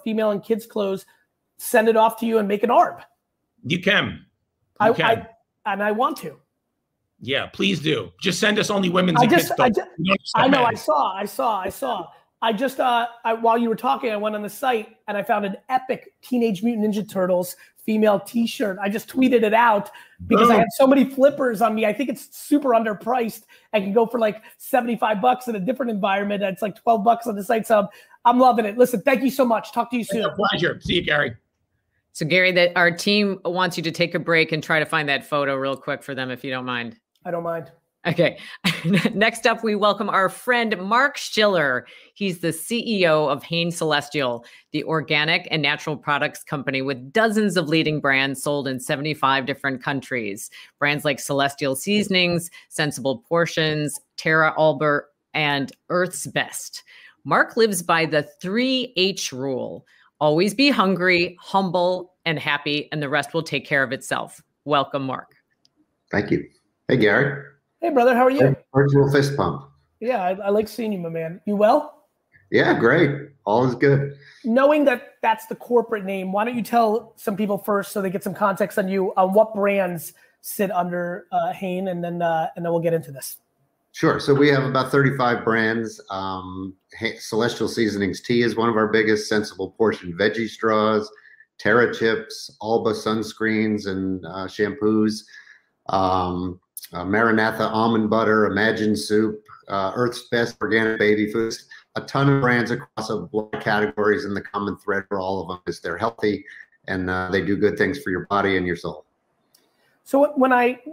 [SPEAKER 3] female and kids clothes, send it off to you and make an ARB.
[SPEAKER 7] You can.
[SPEAKER 3] And I want to.
[SPEAKER 7] Yeah, please do. Just send us only women's and kids clothes.
[SPEAKER 3] I know. I saw. While you were talking, I went on the site and I found an epic Teenage Mutant Ninja Turtles female T-shirt. I just tweeted it out because I had so many flippers on me. I think it's super underpriced. I can go for $75 in a different environment. It's $12 on the site. So I'm loving it. Listen, thank you so much. Talk to you soon.
[SPEAKER 7] It's a pleasure. See you, Gary.
[SPEAKER 2] So Gary, that our team wants you to take a break and try to find that photo real quick for them, if you don't mind.
[SPEAKER 3] I don't mind.
[SPEAKER 2] Okay. Next up, we welcome our friend, Mark Schiller. He's the CEO of Hain Celestial, the organic and natural products company with dozens of leading brands sold in 75 different countries. Brands like Celestial Seasonings, Sensible Portions, Terra Albert, and Earth's Best. Mark lives by the 3H rule. Always be hungry, humble, and happy, and the rest will take care of itself. Welcome, Mark.
[SPEAKER 8] Thank you. Hey, Gary.
[SPEAKER 3] Hey, brother. How are you?
[SPEAKER 8] Virtual fist pump.
[SPEAKER 3] Yeah, I like seeing you, my man. You well?
[SPEAKER 8] Yeah, great. All is good.
[SPEAKER 3] Knowing that that's the corporate name, why don't you tell some people first so they get some context on you on what brands sit under Hain, and then we'll get into this.
[SPEAKER 8] Sure. So we have about 35 brands. Celestial Seasonings Tea is one of our biggest. Sensible Portion Veggie Straws, Terra Chips, Alba sunscreens and shampoos, Maranatha almond butter, Imagine Soup, Earth's Best Organic Baby Foods. A ton of brands across a lot of categories, and the common thread for all of them is they're healthy and they do good things for your body and your soul.
[SPEAKER 3] So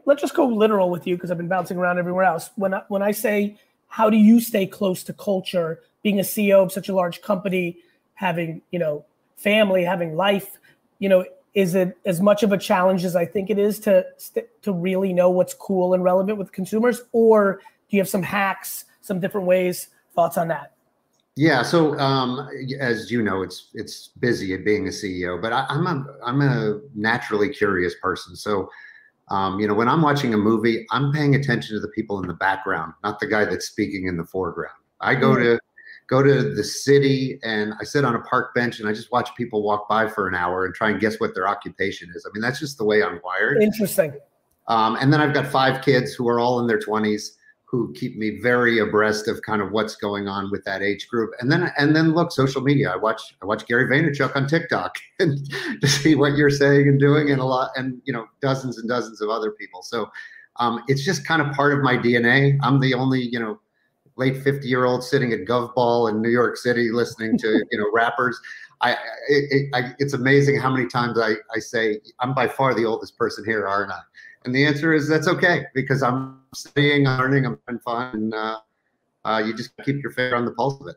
[SPEAKER 3] let's just go literal with you, because I've been bouncing around everywhere else. When I say, how do you stay close to culture, being a CEO of such a large company, having, family, having life, is it as much of a challenge as I think it is to really know what's cool and relevant with consumers? Or do you have some hacks, some different ways? Thoughts on that?
[SPEAKER 8] Yeah. So as you know, it's busy at being a CEO, but I'm a naturally curious person. So when I'm watching a movie, I'm paying attention to the people in the background, not the guy that's speaking in the foreground. I go to the city and I sit on a park bench and I just watch people walk by for an hour and try and guess what their occupation is. I mean, that's just the way I'm wired.
[SPEAKER 3] Interesting.
[SPEAKER 8] And then I've got 5 kids who are all in their 20s who keep me very abreast of kind of what's going on with that age group. And then look, social media. I watch Gary Vaynerchuk on TikTok and to see what you're saying and doing, and dozens and dozens of other people. So it's just kind of part of my DNA. I'm the only, late 50-year-old sitting at GovBall in New York City listening to, rappers. It's amazing how many times I say, I'm by far the oldest person here, aren't I? And the answer is that's okay, because I'm studying, learning, I'm having fun, and you just keep your finger on the pulse of it.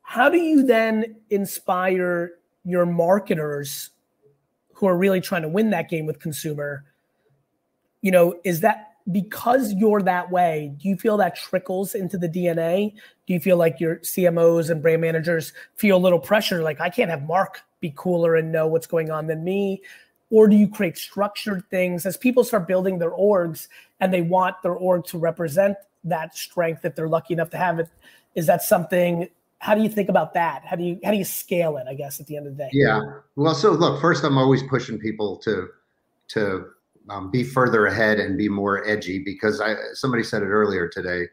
[SPEAKER 3] How do you then inspire your marketers who are really trying to win that game with consumer? Is that because you're that way? Do you feel that trickles into the DNA? Do you feel like your CMOs and brand managers feel a little pressure, like I can't have Mark be cooler and know what's going on than me? Or do you create structured things as people start building their orgs and they want their org to represent that strength if they're lucky enough to have it? Is that something? How do you think about that? How do you scale it, I guess, at the end of the day?
[SPEAKER 8] Yeah. Well, so look, first, I'm always pushing people to be further ahead and be more edgy, because somebody said it earlier today.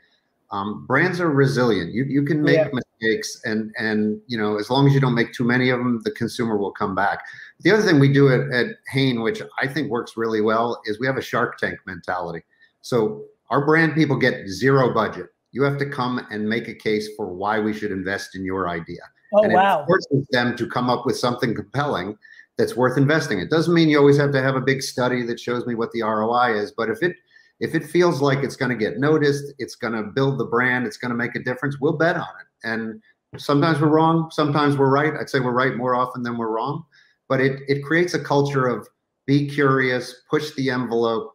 [SPEAKER 8] Brands are resilient. You can make mistakes, and as long as you don't make too many of them, the consumer will come back. The other thing we do at Hain, which I think works really well, is we have a Shark Tank mentality. So our brand people get zero budget. You have to come and make a case for why we should invest in your idea.
[SPEAKER 3] Oh,
[SPEAKER 8] and
[SPEAKER 3] wow.
[SPEAKER 8] it forces them to come up with something compelling that's worth investing. It doesn't mean you always have to have a big study that shows me what the ROI is, but if it feels like it's going to get noticed, it's going to build the brand, it's going to make a difference, we'll bet on it. And sometimes we're wrong, sometimes we're right. I'd say we're right more often than we're wrong, but it creates a culture of be curious, push the envelope,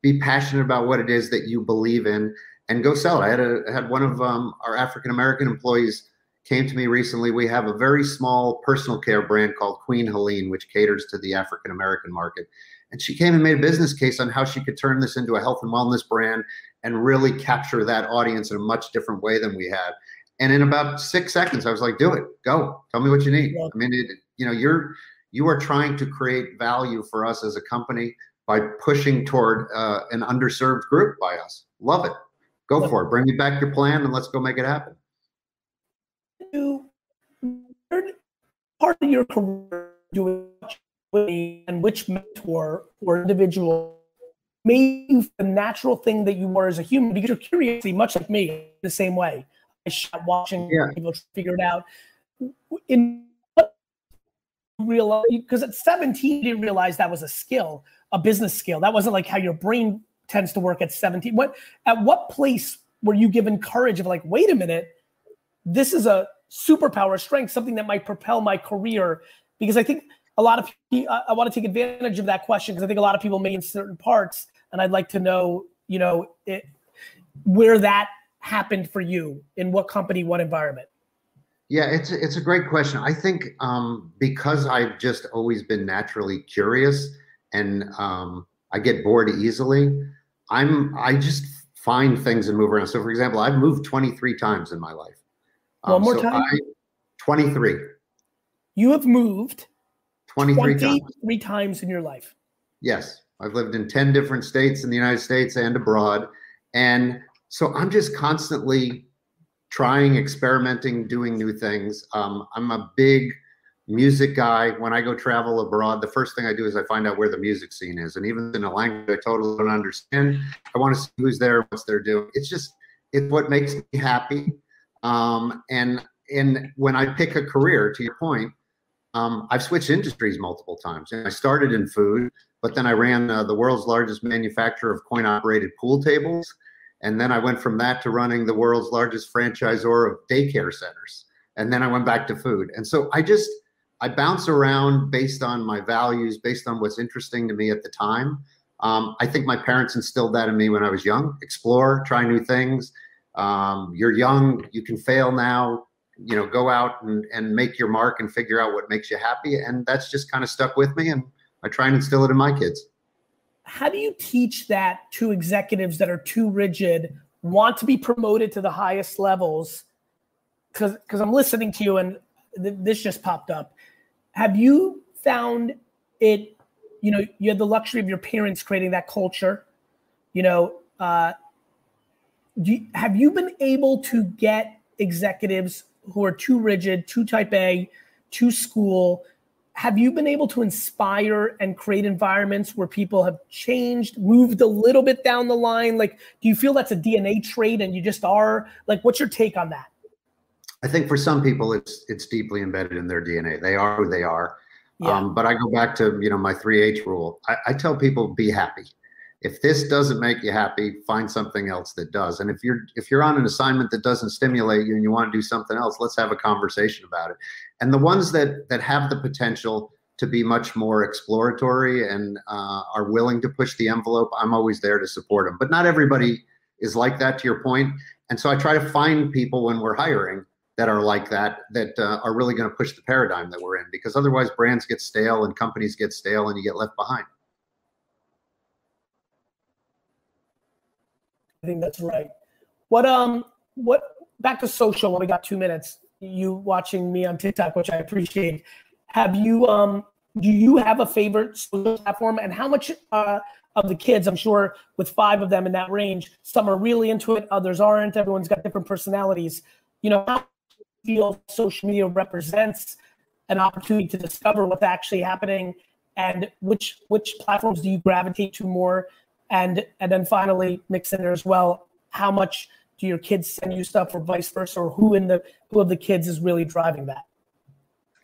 [SPEAKER 8] be passionate about what it is that you believe in, and go sell it. I had one of our African-American employees came to me recently. We have a very small personal care brand called Queen Helene, which caters to the African-American market. And she came and made a business case on how she could turn this into a health and wellness brand and really capture that audience in a much different way than we had. And in about 6 seconds, I was like, do it, go, tell me what you need. Yeah. I mean, you are trying to create value for us as a company by pushing toward an underserved group by us. Love it. Go for it. Bring me back your plan and let's go make it happen.
[SPEAKER 3] Part of your career doing and which mentor or individual made you the natural thing that you were as a human, because you're curious, much like me, the same way. I shot watching people figure it out. In real, because at 17 you didn't realize that was a skill, a business skill. That wasn't like how your brain tends to work at 17. At what place were you given courage of like, wait a minute, this is a superpower strength, something that might propel my career? Because I think a lot of people, I want to take advantage of that question, because I think a lot of people may in certain parts, and I'd like to know, where that happened for you, in what company, what environment.
[SPEAKER 8] Yeah, it's a great question. I think because I've just always been naturally curious and I get bored easily, I just find things and move around. So for example, I've moved 23 times in my life.
[SPEAKER 3] One more time?
[SPEAKER 8] 23.
[SPEAKER 3] You have moved
[SPEAKER 8] 23
[SPEAKER 3] times in your life.
[SPEAKER 8] Yes. I've lived in 10 different states in the United States and abroad. And So I'm just constantly trying, experimenting, doing new things. I'm a big music guy. When I go travel abroad, the first thing I do is I find out where the music scene is. And even in a language I totally don't understand, I want to see who's there, what's they're doing. It's what makes me happy. And when I pick a career, to your point, I've switched industries multiple times. And I started in food, but then I ran the world's largest manufacturer of coin-operated pool tables. And then I went from that to running the world's largest franchisor of daycare centers. And then I went back to food. And so I bounce around based on my values, based on what's interesting to me at the time. I think my parents instilled that in me when I was young. Explore, try new things. You're young, you can fail now, go out and make your mark and figure out what makes you happy. And that's just kind of stuck with me, and I try and instill it in my kids.
[SPEAKER 3] How do you teach that to executives that are too rigid, want to be promoted to the highest levels? Because I'm listening to you and this just popped up. Have you found it, you had the luxury of your parents creating that culture, have you been able to get executives who are too rigid, too type A, too school? Have you been able to inspire and create environments where people have changed, moved a little bit down the line? Like, do you feel that's a DNA trait and you just are? Like, what's your take on that?
[SPEAKER 8] I think for some people, it's deeply embedded in their DNA. They are who they are. Yeah. But I go back to, my 3H rule. I tell people, be happy. If this doesn't make you happy, find something else that does. And if you're on an assignment that doesn't stimulate you and you want to do something else, let's have a conversation about it. And the ones that have the potential to be much more exploratory and are willing to push the envelope, I'm always there to support them. But not everybody is like that, to your point. And so I try to find people when we're hiring that are like that are really going to push the paradigm that we're in, because otherwise brands get stale and companies get stale and you get left behind.
[SPEAKER 3] I think that's right. What back to social when we got 2 minutes, you watching me on TikTok, which I appreciate. Do you have a favorite social platform, and how much of the kids, I'm sure with 5 of them in that range, some are really into it, others aren't, everyone's got different personalities. How feel social media represents an opportunity to discover what's actually happening, and which platforms do you gravitate to more? And then finally mix in there as well, how much do your kids send you stuff or vice versa, or who of the kids is really driving that?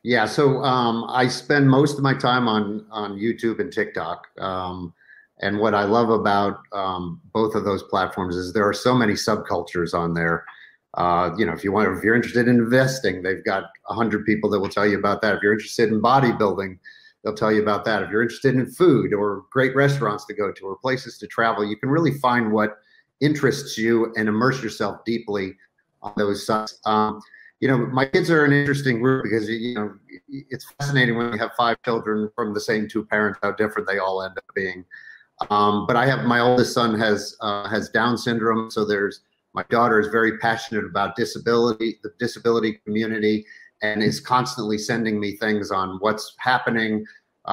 [SPEAKER 8] Yeah, so I spend most of my time on YouTube and TikTok. And what I love about both of those platforms is there are so many subcultures on there. If you're interested in investing, they've got 100 people that will tell you about that. If you're interested in bodybuilding, they'll tell you about that. If you're interested in food or great restaurants to go to or places to travel, you can really find what interests you and immerse yourself deeply on those sites. My kids are an interesting group because, it's fascinating when you have 5 children from the same 2 parents, how different they all end up being. But I have, my oldest son has Down syndrome. So my daughter is very passionate about the disability community, and is constantly sending me things on what's happening.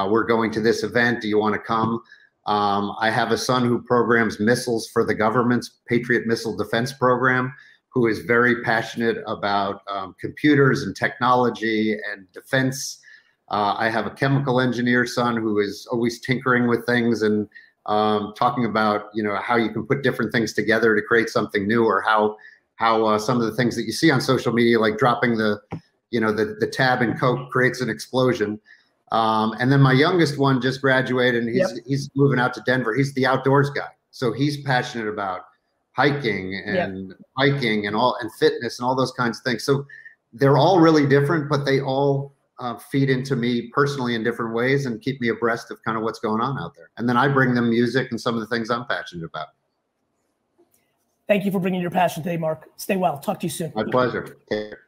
[SPEAKER 8] We're going to this event. Do you want to come? I have a son who programs missiles for the government's Patriot Missile Defense Program, who is very passionate about computers and technology and defense. I have a chemical engineer son who is always tinkering with things and talking about, how you can put different things together to create something new, or how some of the things that you see on social media, like dropping the tab in Coke creates an explosion. And then my youngest one just graduated, and he's moving out to Denver. He's the outdoors guy. So he's passionate about hiking and biking and fitness and all those kinds of things. So they're all really different, but they all feed into me personally in different ways and keep me abreast of kind of what's going on out there. And then I bring them music and some of the things I'm passionate about.
[SPEAKER 3] Thank you for bringing your passion today, Mark. Stay well. Talk to you soon.
[SPEAKER 8] My pleasure. Take care.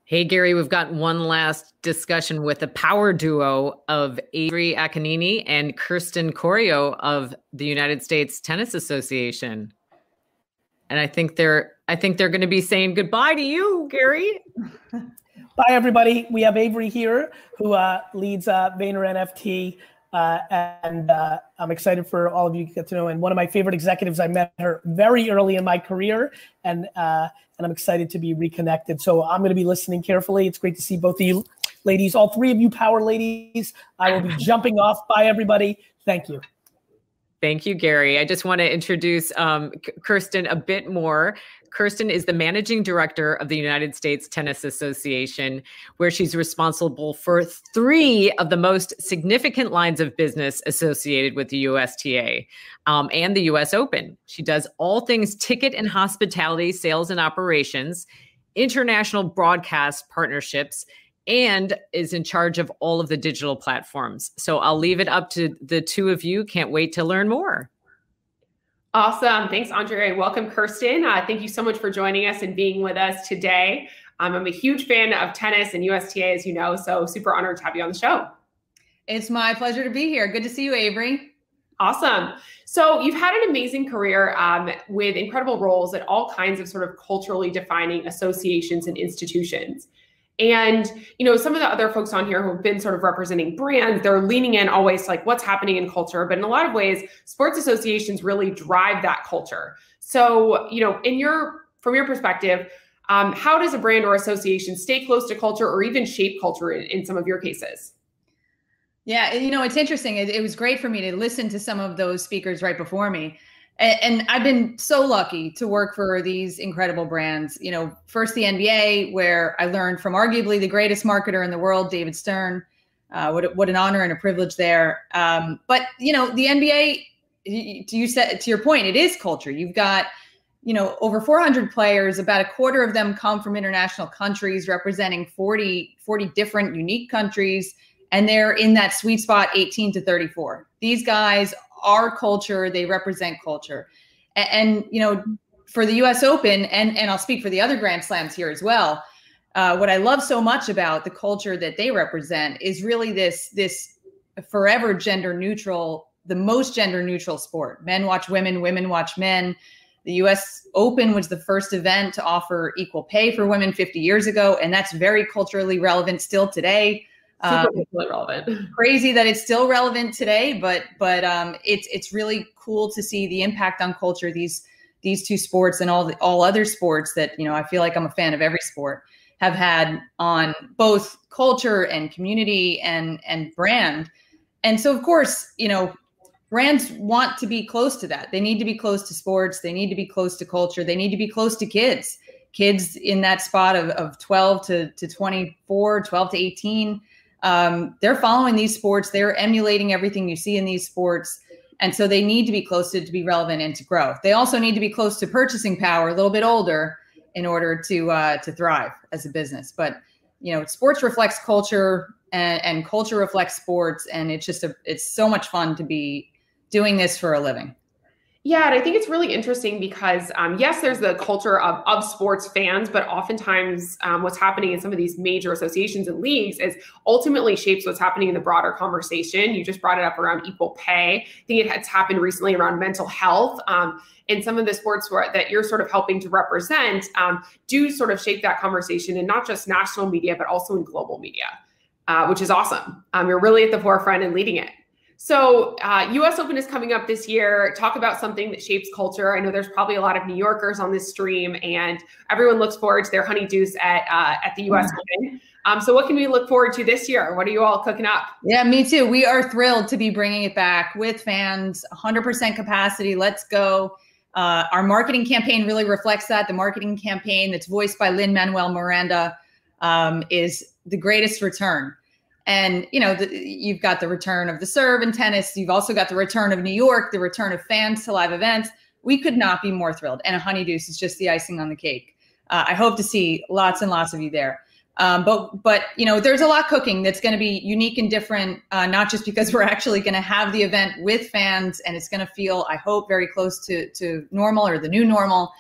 [SPEAKER 2] Hey, Gary, we've got one last discussion with the power duo of Avery Akinini and Kirsten Corio of the United States Tennis Association. And I think they're going to be saying goodbye to you, Gary.
[SPEAKER 3] Bye, everybody. We have Avery here, who leads Vayner NFT. and I'm excited for all of you to get to know. And one of my favorite executives, I met her very early in my career, and I'm excited to be reconnected. So I'm going to be listening carefully. It's great to see both of you ladies, all three of you power ladies. I will be jumping off. Bye, everybody. Thank you.
[SPEAKER 2] Thank you, Gary. I just want to introduce Kirsten a bit more. Kirsten is the managing director of the United States Tennis Association, where she's responsible for 3 of the most significant lines of business associated with the USTA and the US Open. She does all things ticket and hospitality, sales and operations, international broadcast partnerships, and is in charge of all of the digital platforms. So I'll leave it up to the two of you. Can't wait to learn more.
[SPEAKER 9] Awesome. Thanks, Andre. Welcome, Kirsten. Thank you so much for joining us and being with us today. I'm a huge fan of tennis and USTA, as you know, so super honored to have you on the show.
[SPEAKER 10] It's my pleasure to be here. Good to see you, Avery.
[SPEAKER 9] Awesome. So you've had an amazing career with incredible roles at all kinds of sort of culturally defining associations and institutions. And, you know, some of the other folks on here who have been sort of representing brands, they're leaning in always like what's happening in culture. But in a lot of ways, sports associations really drive that culture. So, you know, from your perspective, how does a brand or association stay close to culture or even shape culture in some of your cases?
[SPEAKER 10] Yeah, you know, it's interesting. It was great for me to listen to some of those speakers right before me. And I've been so lucky to work for these incredible brands. You know, first the NBA, where I learned from arguably the greatest marketer in the world, David Stern. What an honor and a privilege there. But, you know, the NBA, to your point, it is culture. You've got, you know, over 400 players, about a quarter of them come from international countries representing 40 different unique countries. And they're in that sweet spot, 18 to 34. These guys are culture. They represent culture. And you know, for the US Open, and I'll speak for the other Grand Slams here as well, what I love so much about the culture that they represent is really this forever gender neutral, the most gender neutral sport. Men watch women, women watch men. The US Open was the first event to offer equal pay for women 50 years ago, and that's very culturally relevant still today.
[SPEAKER 9] Super relevant.
[SPEAKER 10] Crazy that it's still relevant today, but it's really cool to see the impact on culture these two sports and all other sports that, you know, I feel like I'm a fan of every sport, have had on both culture and community and brand. And so, of course, you know, brands want to be close to that. They need to be close to sports. They need to be close to culture. They need to be close to kids in that spot of 12 to 24, 12 to 18. They're following these sports. They're emulating everything you see in these sports. And so they need to be close to be relevant and to grow. They also need to be close to purchasing power, a little bit older, in order to thrive as a business. But, you know, sports reflects culture and culture reflects sports. And it's just it's so much fun to be doing this for a living.
[SPEAKER 9] Yeah, and I think it's really interesting because, yes, there's the culture of sports fans, but oftentimes what's happening in some of these major associations and leagues is ultimately shapes what's happening in the broader conversation. You just brought it up around equal pay. I think it's happened recently around mental health. And some of the sports that you're sort of helping to represent do sort of shape that conversation in not just national media, but also in global media, which is awesome. You're really at the forefront and leading it. So US Open is coming up this year. Talk about something that shapes culture. I know there's probably a lot of New Yorkers on this stream, and everyone looks forward to their honeydews at the US Open. So what can we look forward to this year? What are you all cooking up?
[SPEAKER 10] Yeah, me too. We are thrilled to be bringing it back with fans, 100% capacity. Let's go. Our marketing campaign really reflects that. The marketing campaign that's voiced by Lin-Manuel Miranda is the greatest return. And, you know, you've got the return of the serve in tennis. You've also got the return of New York, the return of fans to live events. We could not be more thrilled. And a honeydews is just the icing on the cake. I hope to see lots and lots of you there. But you know, there's a lot cooking that's going to be unique and different, not just because we're actually going to have the event with fans and it's going to feel, I hope, very close to normal or the new normal.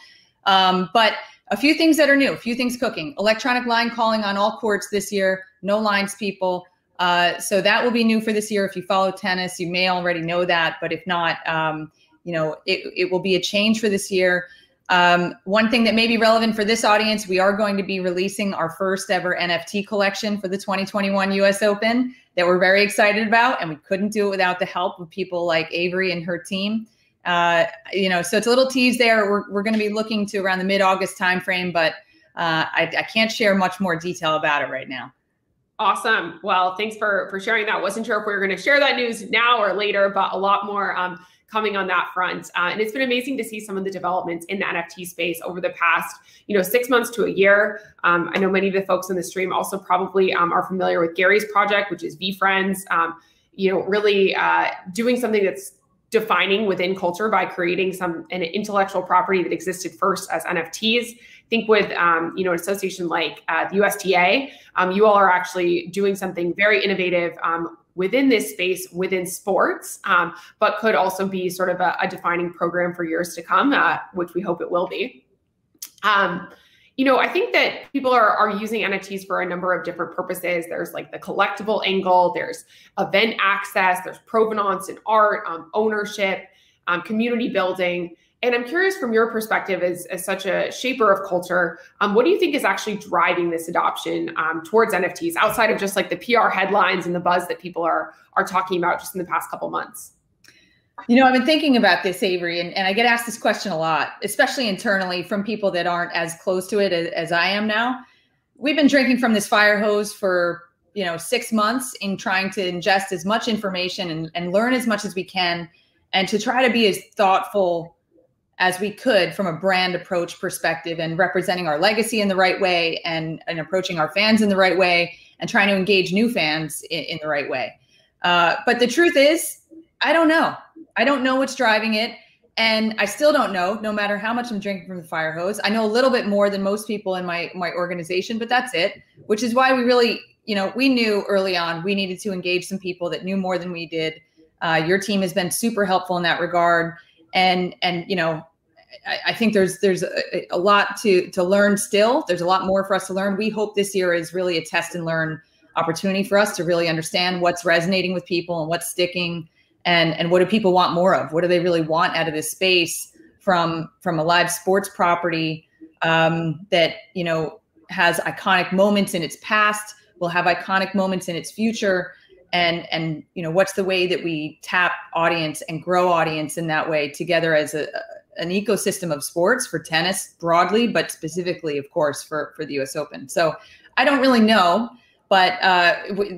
[SPEAKER 10] But a few things that are new, a few things cooking. Electronic line calling on all courts this year. No lines, people. So that will be new for this year. If you follow tennis, you may already know that, but if not, you know, it will be a change for this year. One thing that may be relevant for this audience, we are going to be releasing our first ever NFT collection for the 2021 US Open. that we're very excited about, and we couldn't do it without the help of people like Avery and her team. You know, so it's a little tease there. We're going to be looking to around the mid-August timeframe, but I can't share much more detail about it right now.
[SPEAKER 9] Awesome. Well, thanks for sharing that. Wasn't sure if we were going to share that news now or later, but a lot more coming on that front. And it's been amazing to see some of the developments in the NFT space over the past, 6 months to a year. I know many of the folks in the stream also probably are familiar with Gary's project, which is VeeFriends. Really doing something that's defining within culture by creating an intellectual property that existed first as NFTs. I think with an association like the USTA, you all are actually doing something very innovative within this space, within sports, but could also be sort of a defining program for years to come, which we hope it will be. I think that people are using NFTs for a number of different purposes. There's like the collectible angle, there's event access, there's provenance in art, ownership, community building. And I'm curious from your perspective as such a shaper of culture, what do you think is actually driving this adoption towards NFTs outside of just like the PR headlines and the buzz that people are talking about just in the past couple months?
[SPEAKER 10] I've been thinking about this, Avery, and I get asked this question a lot, especially internally from people that aren't as close to it as I am now. We've been drinking from this fire hose for, 6 months in trying to ingest as much information and learn as much as we can, and to try to be as thoughtful as we could from a brand approach perspective and representing our legacy in the right way and approaching our fans in the right way and trying to engage new fans in the right way. But the truth is, I don't know. I don't know what's driving it. And I still don't know, no matter how much I'm drinking from the fire hose. I know a little bit more than most people in my organization, but that's it, which is why we really, we knew early on we needed to engage some people that knew more than we did. Your team has been super helpful in that regard. And I think there's a lot to learn still. There's a lot more for us to learn. We hope this year is really a test and learn opportunity for us to really understand what's resonating with people and what's sticking. And what do people want more of? What do they really want out of this space from a live sports property that, has iconic moments in its past, will have iconic moments in its future. And what's the way that we tap audience and grow audience in that way together as an ecosystem of sports for tennis broadly, but specifically, of course, for the US Open. So I don't really know. But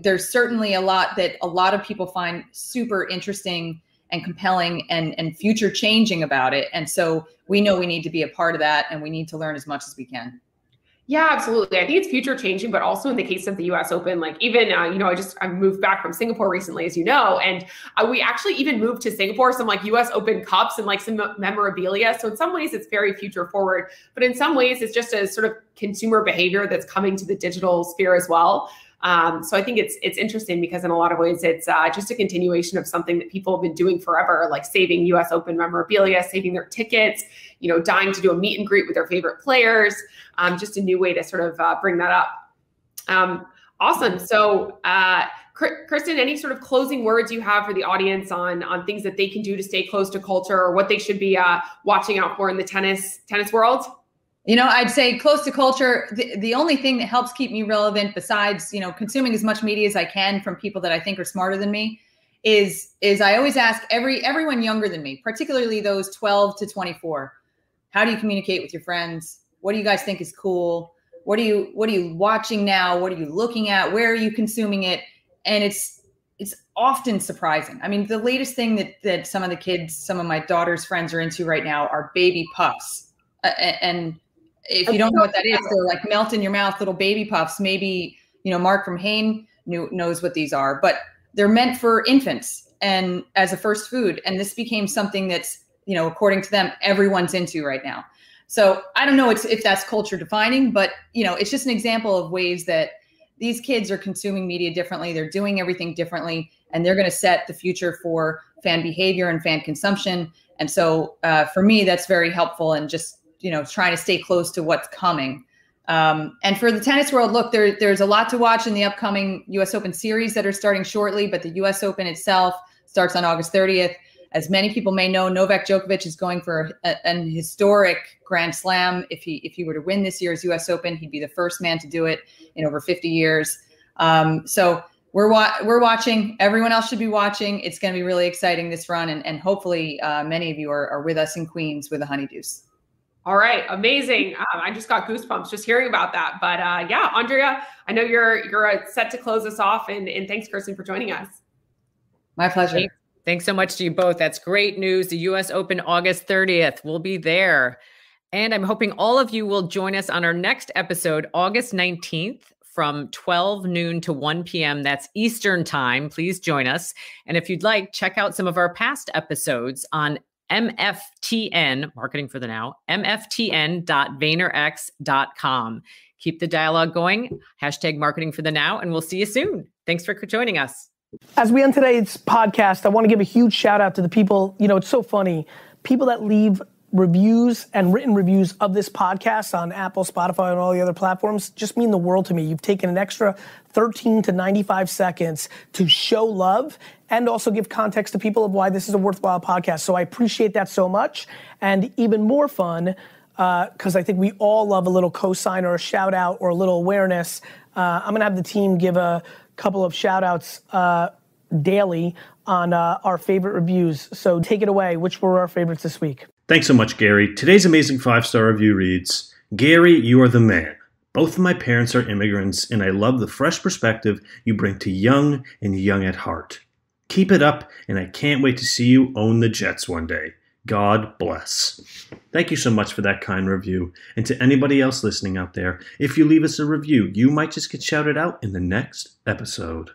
[SPEAKER 10] there's certainly a lot that a lot of people find super interesting and compelling and future changing about it. And so we know we need to be a part of that, and we need to learn as much as we can.
[SPEAKER 9] Yeah, absolutely. I think it's future changing, but also in the case of the US Open, like even, I moved back from Singapore recently, as you know, and we actually even moved to Singapore some like US Open cups and like some memorabilia. So in some ways it's very future forward, but in some ways it's just a sort of consumer behavior that's coming to the digital sphere as well. So I think it's interesting because in a lot of ways it's just a continuation of something that people have been doing forever, like saving US Open memorabilia, saving their tickets, dying to do a meet and greet with their favorite players, just a new way to sort of bring that up. Awesome. So Kristen, any sort of closing words you have for the audience on things that they can do to stay close to culture or what they should be watching out for in the tennis world?
[SPEAKER 10] I'd say close to culture. The only thing that helps keep me relevant besides, consuming as much media as I can from people that I think are smarter than me is I always ask everyone younger than me, particularly those 12 to 24, how do you communicate with your friends? What do you guys think is cool? What are you watching now? What are you looking at? Where are you consuming it? And it's often surprising. I mean, the latest thing that some of the kids, some of my daughter's friends are into right now are baby puffs. And if you don't know what that is, they're like melt in your mouth little baby puffs. Maybe, Mark from Hain knows what these are, but they're meant for infants and as a first food. And this became something that's, according to them, everyone's into right now. So I don't know if that's culture defining, but, it's just an example of ways that these kids are consuming media differently. They're doing everything differently, and they're going to set the future for fan behavior and fan consumption. And so for me, that's very helpful and just, trying to stay close to what's coming. And for the tennis world, look, there's a lot to watch in the upcoming US Open series that are starting shortly, but the US Open itself starts on August 30th. As many people may know, Novak Djokovic is going for an historic Grand Slam. If he were to win this year's US Open, he'd be the first man to do it in over 50 years. So we're watching. Everyone else should be watching. It's going to be really exciting this run. And hopefully many of you are with us in Queens with the honeydews.
[SPEAKER 9] All right. Amazing. I just got goosebumps just hearing about that. But yeah, Andrea, I know you're set to close us off. And thanks, Kirsten, for joining us.
[SPEAKER 10] My pleasure.
[SPEAKER 2] Thanks so much to you both. That's great news. The US Open, August 30th. We'll be there. And I'm hoping all of you will join us on our next episode, August 19th from 12 noon to 1 p.m. That's Eastern time. Please join us. And if you'd like, check out some of our past episodes on MFTN, Marketing for the Now, mftn.vaynerx.com. Keep the dialogue going. Hashtag Marketing for the Now, and we'll see you soon. Thanks for joining us.
[SPEAKER 3] As we end today's podcast, I want to give a huge shout out to the people. You know, it's so funny. People that leave reviews and written reviews of this podcast on Apple, Spotify, and all the other platforms just mean the world to me. You've taken an extra 13 to 95 seconds to show love and also give context to people of why this is a worthwhile podcast. So I appreciate that so much. And even more fun, because I think we all love a little cosign or a shout out or a little awareness. I'm gonna have the team give a couple of shout outs daily on our favorite reviews. So take it away. Which were our favorites this week?
[SPEAKER 11] Thanks so much, Gary. Today's amazing 5-star review reads, Gary, you are the man. Both of my parents are immigrants, and I love the fresh perspective you bring to young and young at heart. Keep it up, and I can't wait to see you own the Jets one day. God bless. Thank you so much for that kind review. And to anybody else listening out there, if you leave us a review, you might just get shouted out in the next episode.